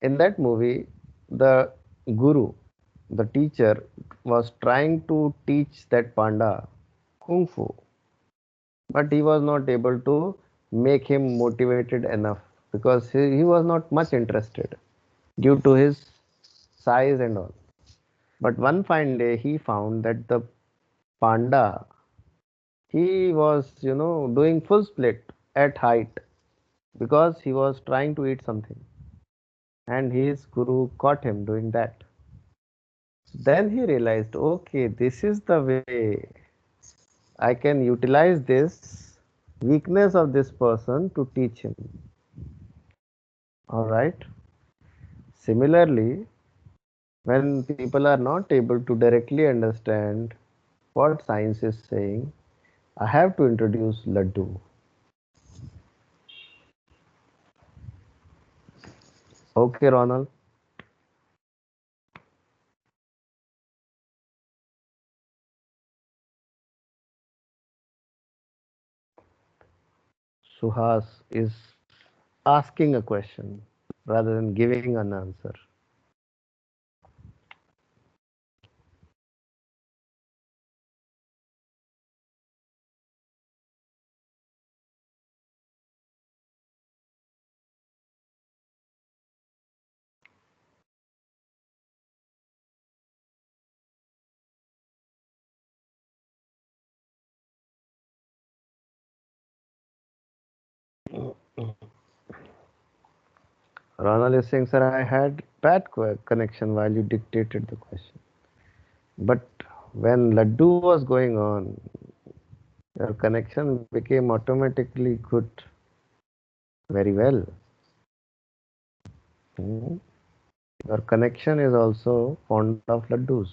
In that movie, the guru, the teacher, was trying to teach that panda Kung Fu, but he was not able to make him motivated enough because he was not much interested due to his size and all. But one fine day he found that the panda, he was, doing full split at height because he was trying to eat something. And his guru caught him doing that. Then he realized, okay, this is the way I can utilize this weakness of this person to teach him. All right. Similarly, when people are not able to directly understand what science is saying, I have to introduce Laddu. Okay, Ronald. Suhas is asking a question rather than giving an answer. Ronald is saying, sir, I had bad connection while you dictated the question. But when Laddu was going on, your connection became automatically good. Very well. Hmm. Your connection is also fond of laddus.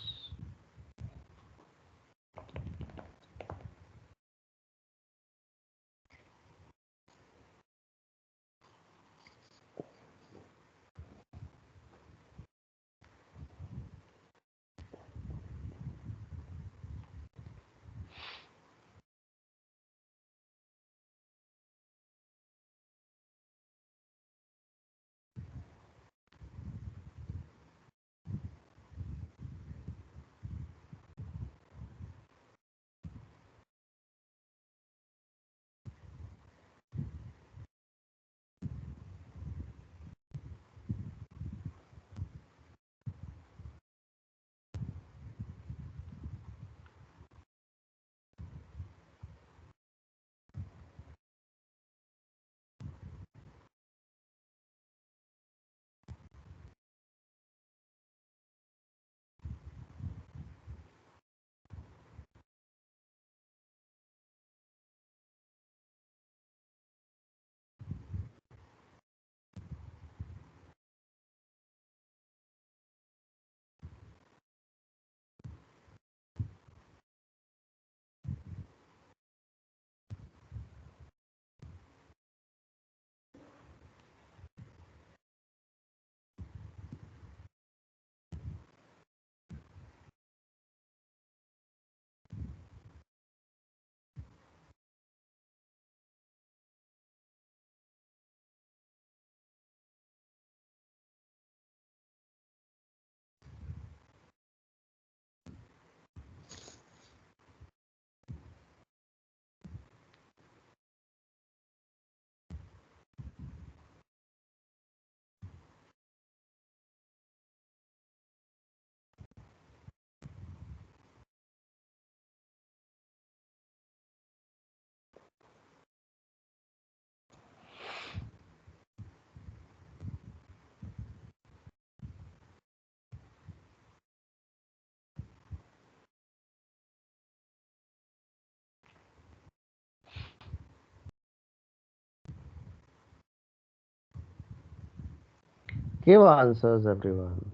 Give answers, everyone.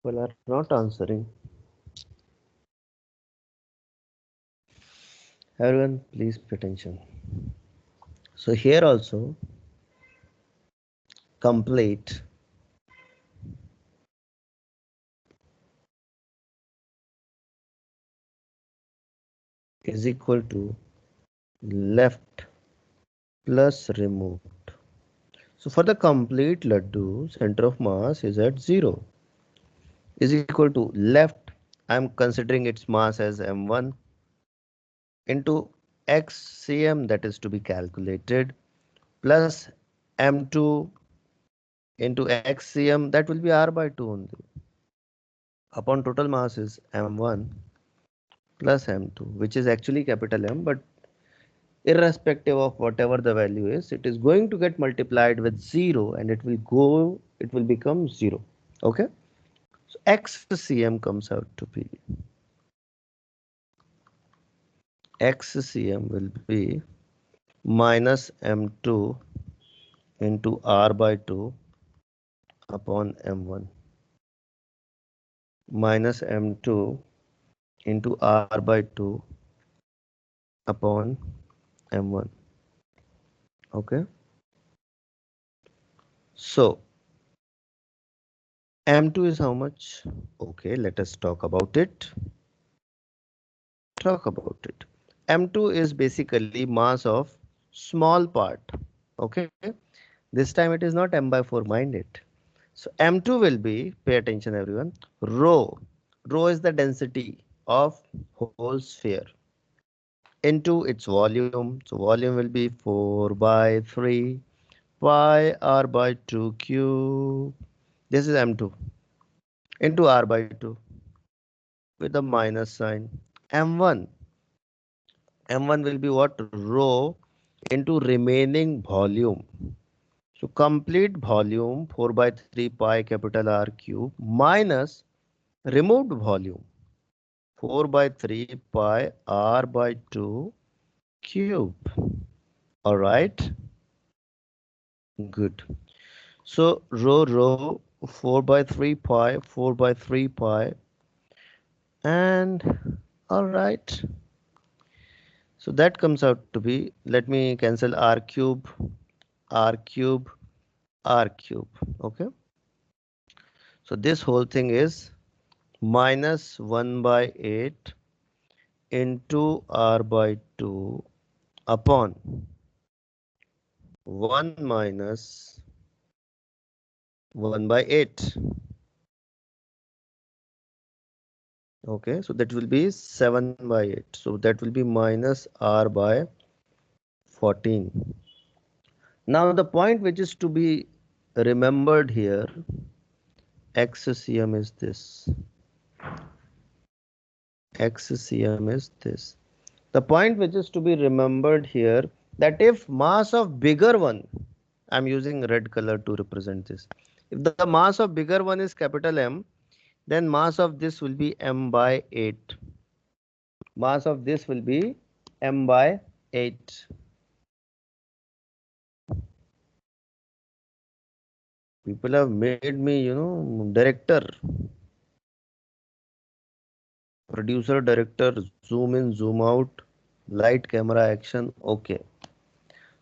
People are not answering. Everyone, please pay attention. So here also, complete is equal to left plus removed. So for the complete laddu, center of mass is at 0, is equal to left. I'm considering its mass as m1 into xcm, that is to be calculated, plus m2 into xcm, that will be r by 2 only, upon total mass is m1 plus m2, which is actually capital M, but irrespective of whatever the value is, it is going to get multiplied with 0 and it will become 0. Okay, so xcm comes out to be, xcm will be minus m2 into r by 2 upon m1 minus m2 into r by 2 upon m1. Okay, so m2 is how much? Okay, let us talk about it. M2 is basically mass of small part. Okay, this time it is not m by 4, mind it. So m2 will be, pay attention everyone, rho. Rho is the density of whole sphere into its volume. So volume will be 4 by 3 pi r by 2 cube. This is m2 into r by 2 with a minus sign. m1 m1 will be what? Rho into remaining volume. So complete volume 4 by 3 pi capital R cube minus removed volume 4 by 3 pi R by 2 cube. All right, good. So rho 4 by 3 pi 4 by 3 pi, and all right. So that comes out to be, let me cancel R cube, R cube, R cube. Okay. So this whole thing is minus 1 by 8 into r by 2 upon 1 minus 1 by 8. Okay, so that will be 7 by 8. So that will be minus r by 14. Now the point which is to be remembered here, xcm is this. xcm is this. The point which is to be remembered here, that if mass of bigger one, I'm using red color to represent this. If the mass of bigger one is capital M, then mass of this will be m by 8. Mass of this will be m by 8. People have made me, director, producer, director, zoom in, zoom out, light, camera, action. Okay.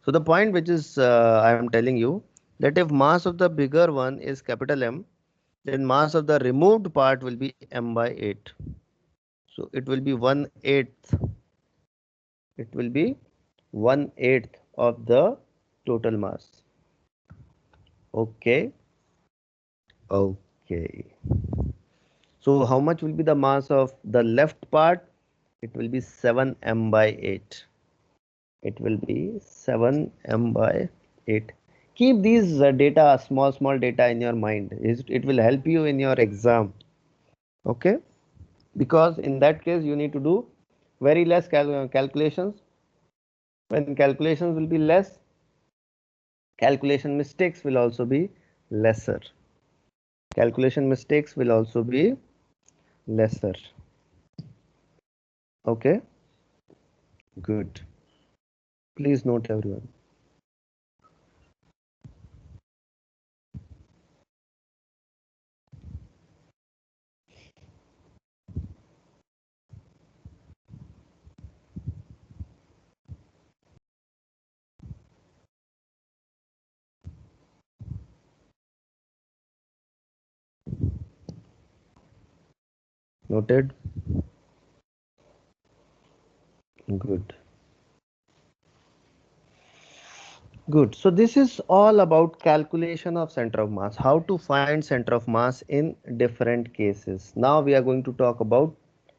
So the point which is I am telling you, that if mass of the bigger one is capital M, then mass of the removed part will be m by 8. So it will be 1/8. It will be 1/8 of the total mass. Okay. Okay. So how much will be the mass of the left part? It will be 7m by 8. It will be 7m by 8. Keep these data, small data in your mind. It will help you in your exam. Okay. Because in that case you need to do very less calculations. When calculations will be less, calculation mistakes will also be lesser. Calculation mistakes will also be lesser. Okay, good. Please note everyone. Noted? Good. Good. So this is all about calculation of center of mass, how to find center of mass in different cases. Now we are going to talk about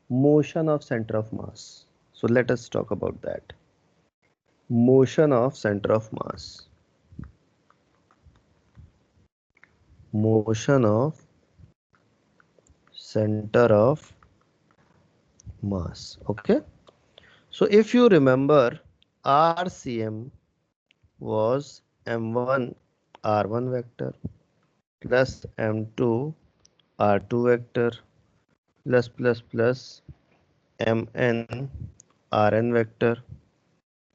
motion of center of mass. So let us talk about that. Motion of center of mass. Motion of center of mass. Okay. So if you remember, RCM was m1 r1 vector plus m2 r2 vector plus mn rn vector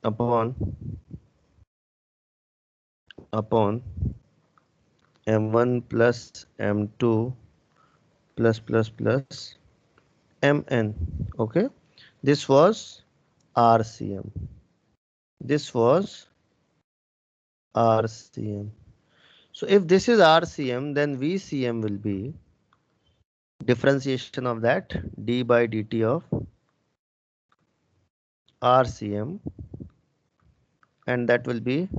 upon m1 plus m2 plus mn. Okay, this was RCM. This was RCM. So if this is RCM, then VCM will be differentiation of that d by dt of RCM, and that will be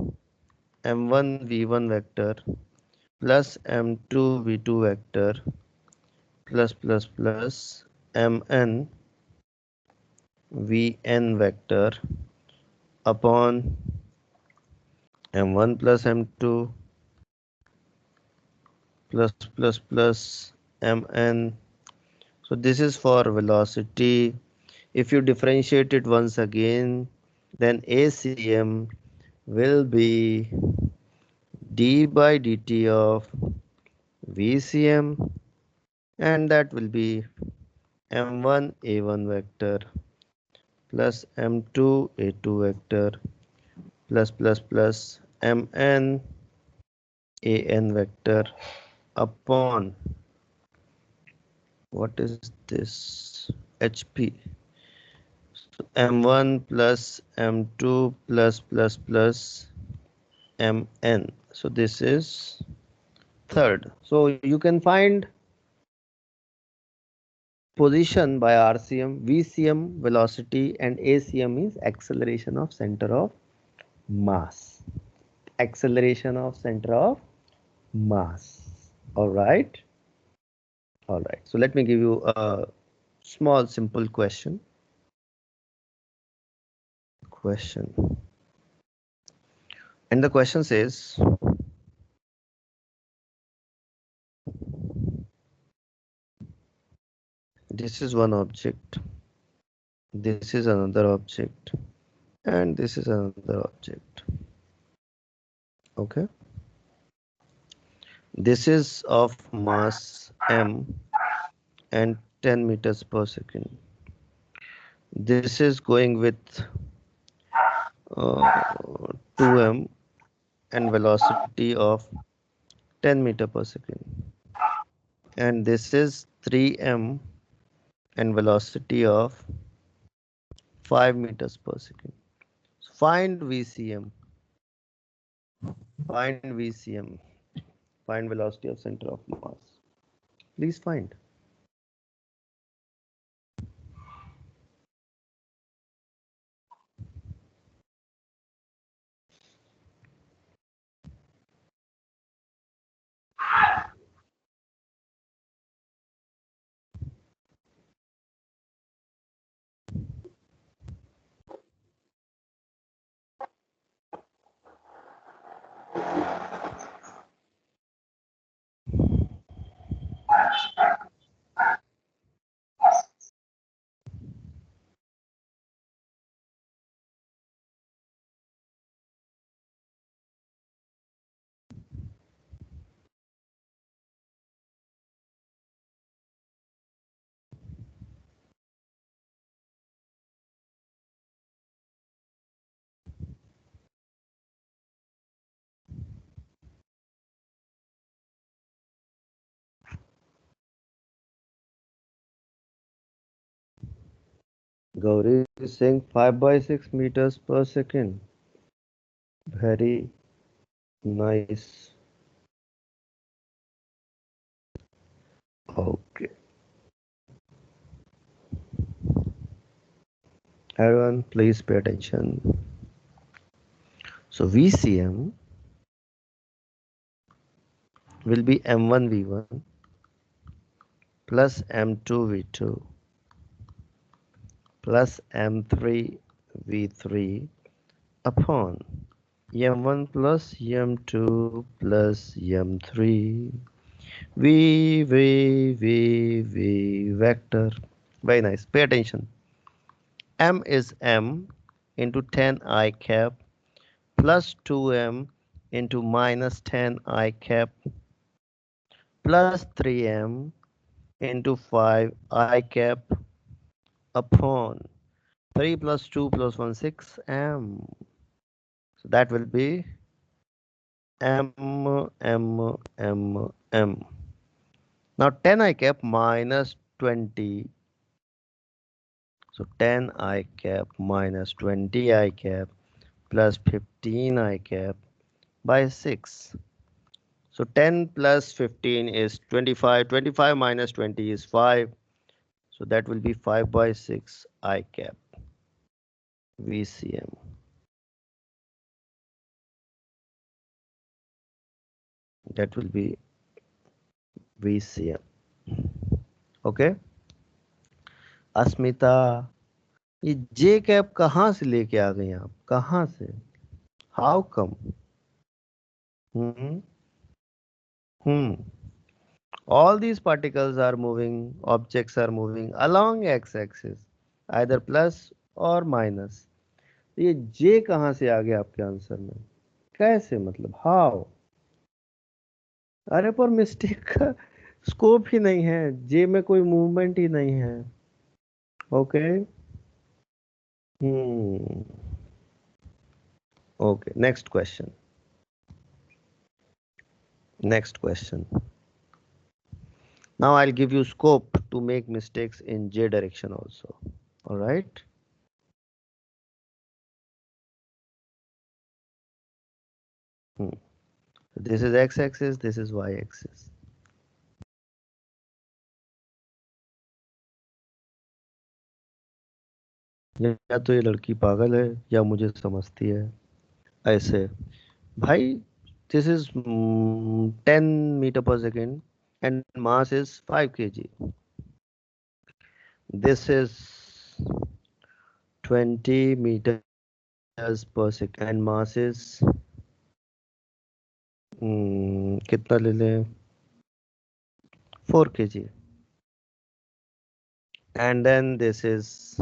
m1 v1 vector plus m2 v2 vector plus mn vn vector upon m1 plus m2 plus mn. So this is for velocity. If you differentiate it once again, then ACM will be d by dt of VCM, and that will be m1 a1 vector plus m2 a2 vector plus mn an vector upon, what is this, HP. So m1 plus m2 plus mn. So this is third. So you can find position by RCM, VCM velocity, and ACM is acceleration of center of mass. Acceleration of center of mass. All right. All right. So let me give you a small simple question. And the question says, this is one object, this is another object, and this is another object. Okay. This is of mass m and 10 meters per second. This is going with 2m and velocity of 10 meter per second. And this is 3m and velocity of 5 meters per second. So find VCM. Find VCM. Find velocity of center of mass. Please find. Gauri is saying 5 by 6 meters per second. Very nice. Okay. Everyone, please pay attention. So VCM will be M1 V1 plus M2 V2 plus M3 V3 upon M1 plus M2 plus M3 V vector. Very nice. Pay attention. M is M into 10 I cap plus 2M into minus 10 I cap plus 3M into 5 I cap upon 3 plus 2 plus 1 6M. So that will be M M M M. Now 10 I cap minus 20. So 10 I cap minus 20 I cap plus 15 I cap by 6. So 10 plus 15 is 25. 25 minus 20 is 5. So that will be 5 by 6 I cap VCM. That will be VCM. Okay. अस्मिता, ये जे cap कहाँ से लेके आ गई आप? कहाँ से? How come? All these particles are moving, objects are moving along x-axis, either plus or minus. ये जे कहाँ से आ गया आपके आंसर में? कैसे मतलब? हाउ? अरे पर मिस्टेक का स्कोप ही नहीं है, जे में कोई मूवमेंट ही नहीं है. Okay. Okay, next question. Now I'll give you scope to make mistakes in J direction also. All right. This is x-axis, this is y-axis. या तो ये लड़की पागल है या मुझे समझती है ऐसे. भाई, this is 10 meter per second and mass is 5 kg. This is 20 meters per second and mass is कितना ले लें? 4 kg. And then this is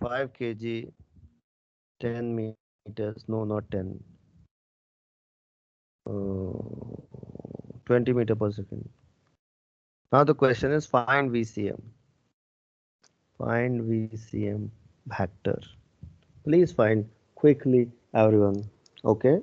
5 kg, 10 meters, no, not 10, 20 meter per second. Now the question is find VCM. Find VCM vector. Please find quickly, everyone. Okay.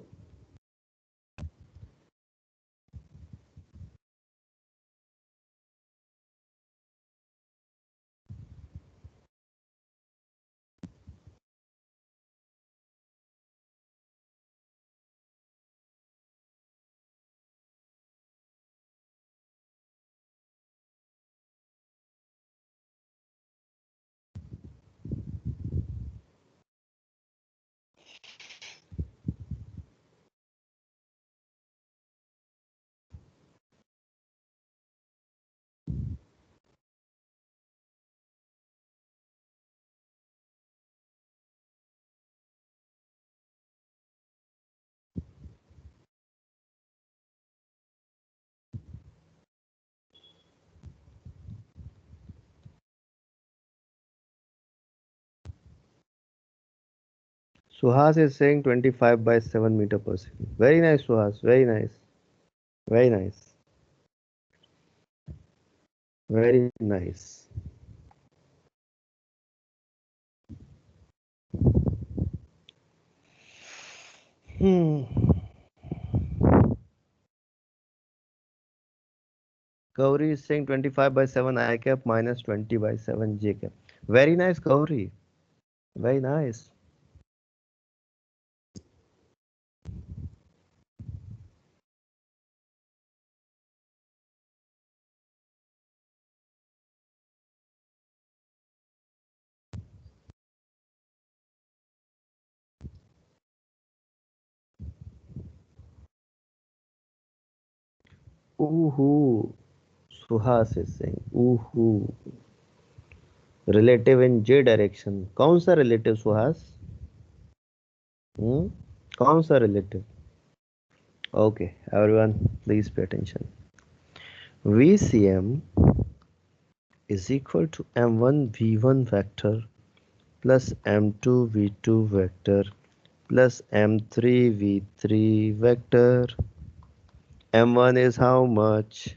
Suhas is saying 25 by 7 meter per second. Very nice, Suhas. Very nice. Very nice. Very nice. Gauri is saying 25 by 7 I cap minus 20 by 7 J cap. Very nice, Gauri. Very nice. Ooh, Suhas is saying ooh. Relative in J direction. कौन सा relative Suhas? कौन सा relative? Okay, everyone, please pay attention. VCM is equal to M1 V1 vector plus M2 V2 vector plus M3 V3 vector. M1 is how much?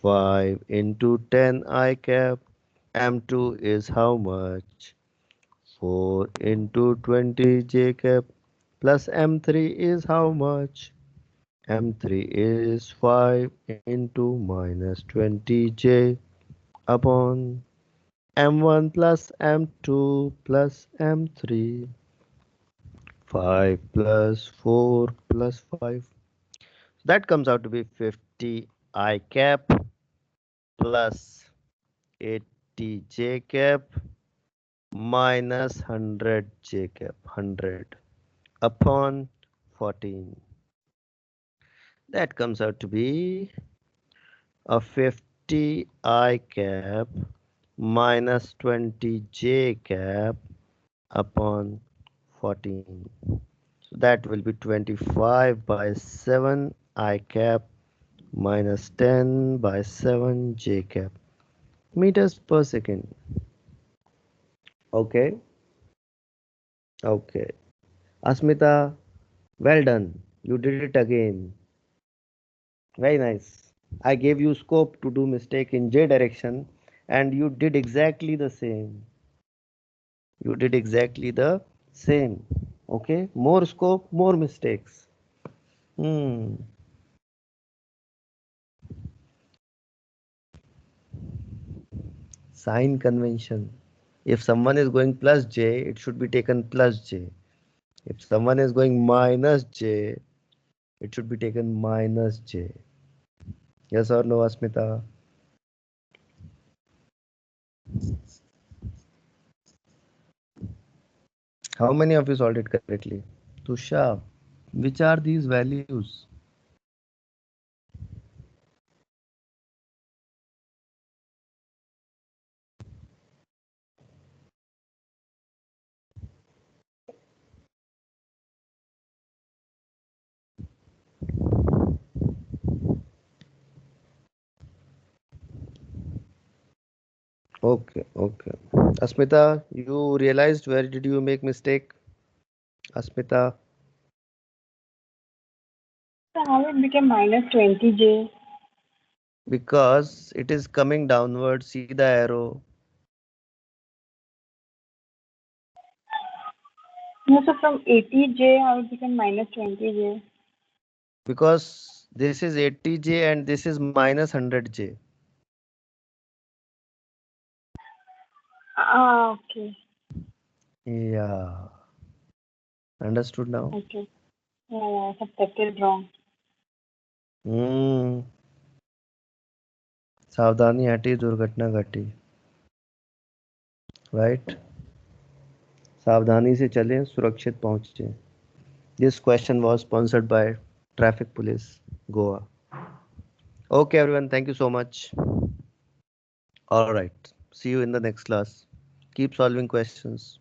5 into 10 I cap. M2 is how much? 4 into 20 J cap plus M3 is how much? M3 is 5 into minus 20J upon M1 plus M2 plus M3. 5 plus 4 plus 5. That comes out to be 50 I cap plus 80 J cap minus 100 J cap 100 upon 14. That comes out to be a 50 I cap minus 20 J cap upon 14. So that will be 25 by 7 I cap minus 10 by 7 J cap meters per second. Okay. Okay. Asmita, well done. You did it again. Very nice. I gave you scope to do mistake in J direction and you did exactly the same. You did exactly the same. Okay. More scope, more mistakes. Sign convention. If someone is going plus J, it should be taken plus J. If someone is going minus J, it should be taken minus J. Yes or no, Asmita? How many of you solved it correctly? Tusha, which are these values? Okay, okay. Asmita, you realized where did you make mistake? Asmita, So how it became minus 20J? because it is coming downward, see the arrow. No, so from 80J, how it became minus 20J? Because this is 80J and this is minus 100J. Ah, okay. Yeah. Understood now? Okay. Yeah, I subtracted wrong. सावधानी हटी दुर्घटना घटी. Right? सावधानी से चलें सुरक्षित पहुंचे. This question was sponsored by Traffic Police, Goa. Okay, everyone. Thank you so much. All right. See you in the next class. Keep solving questions.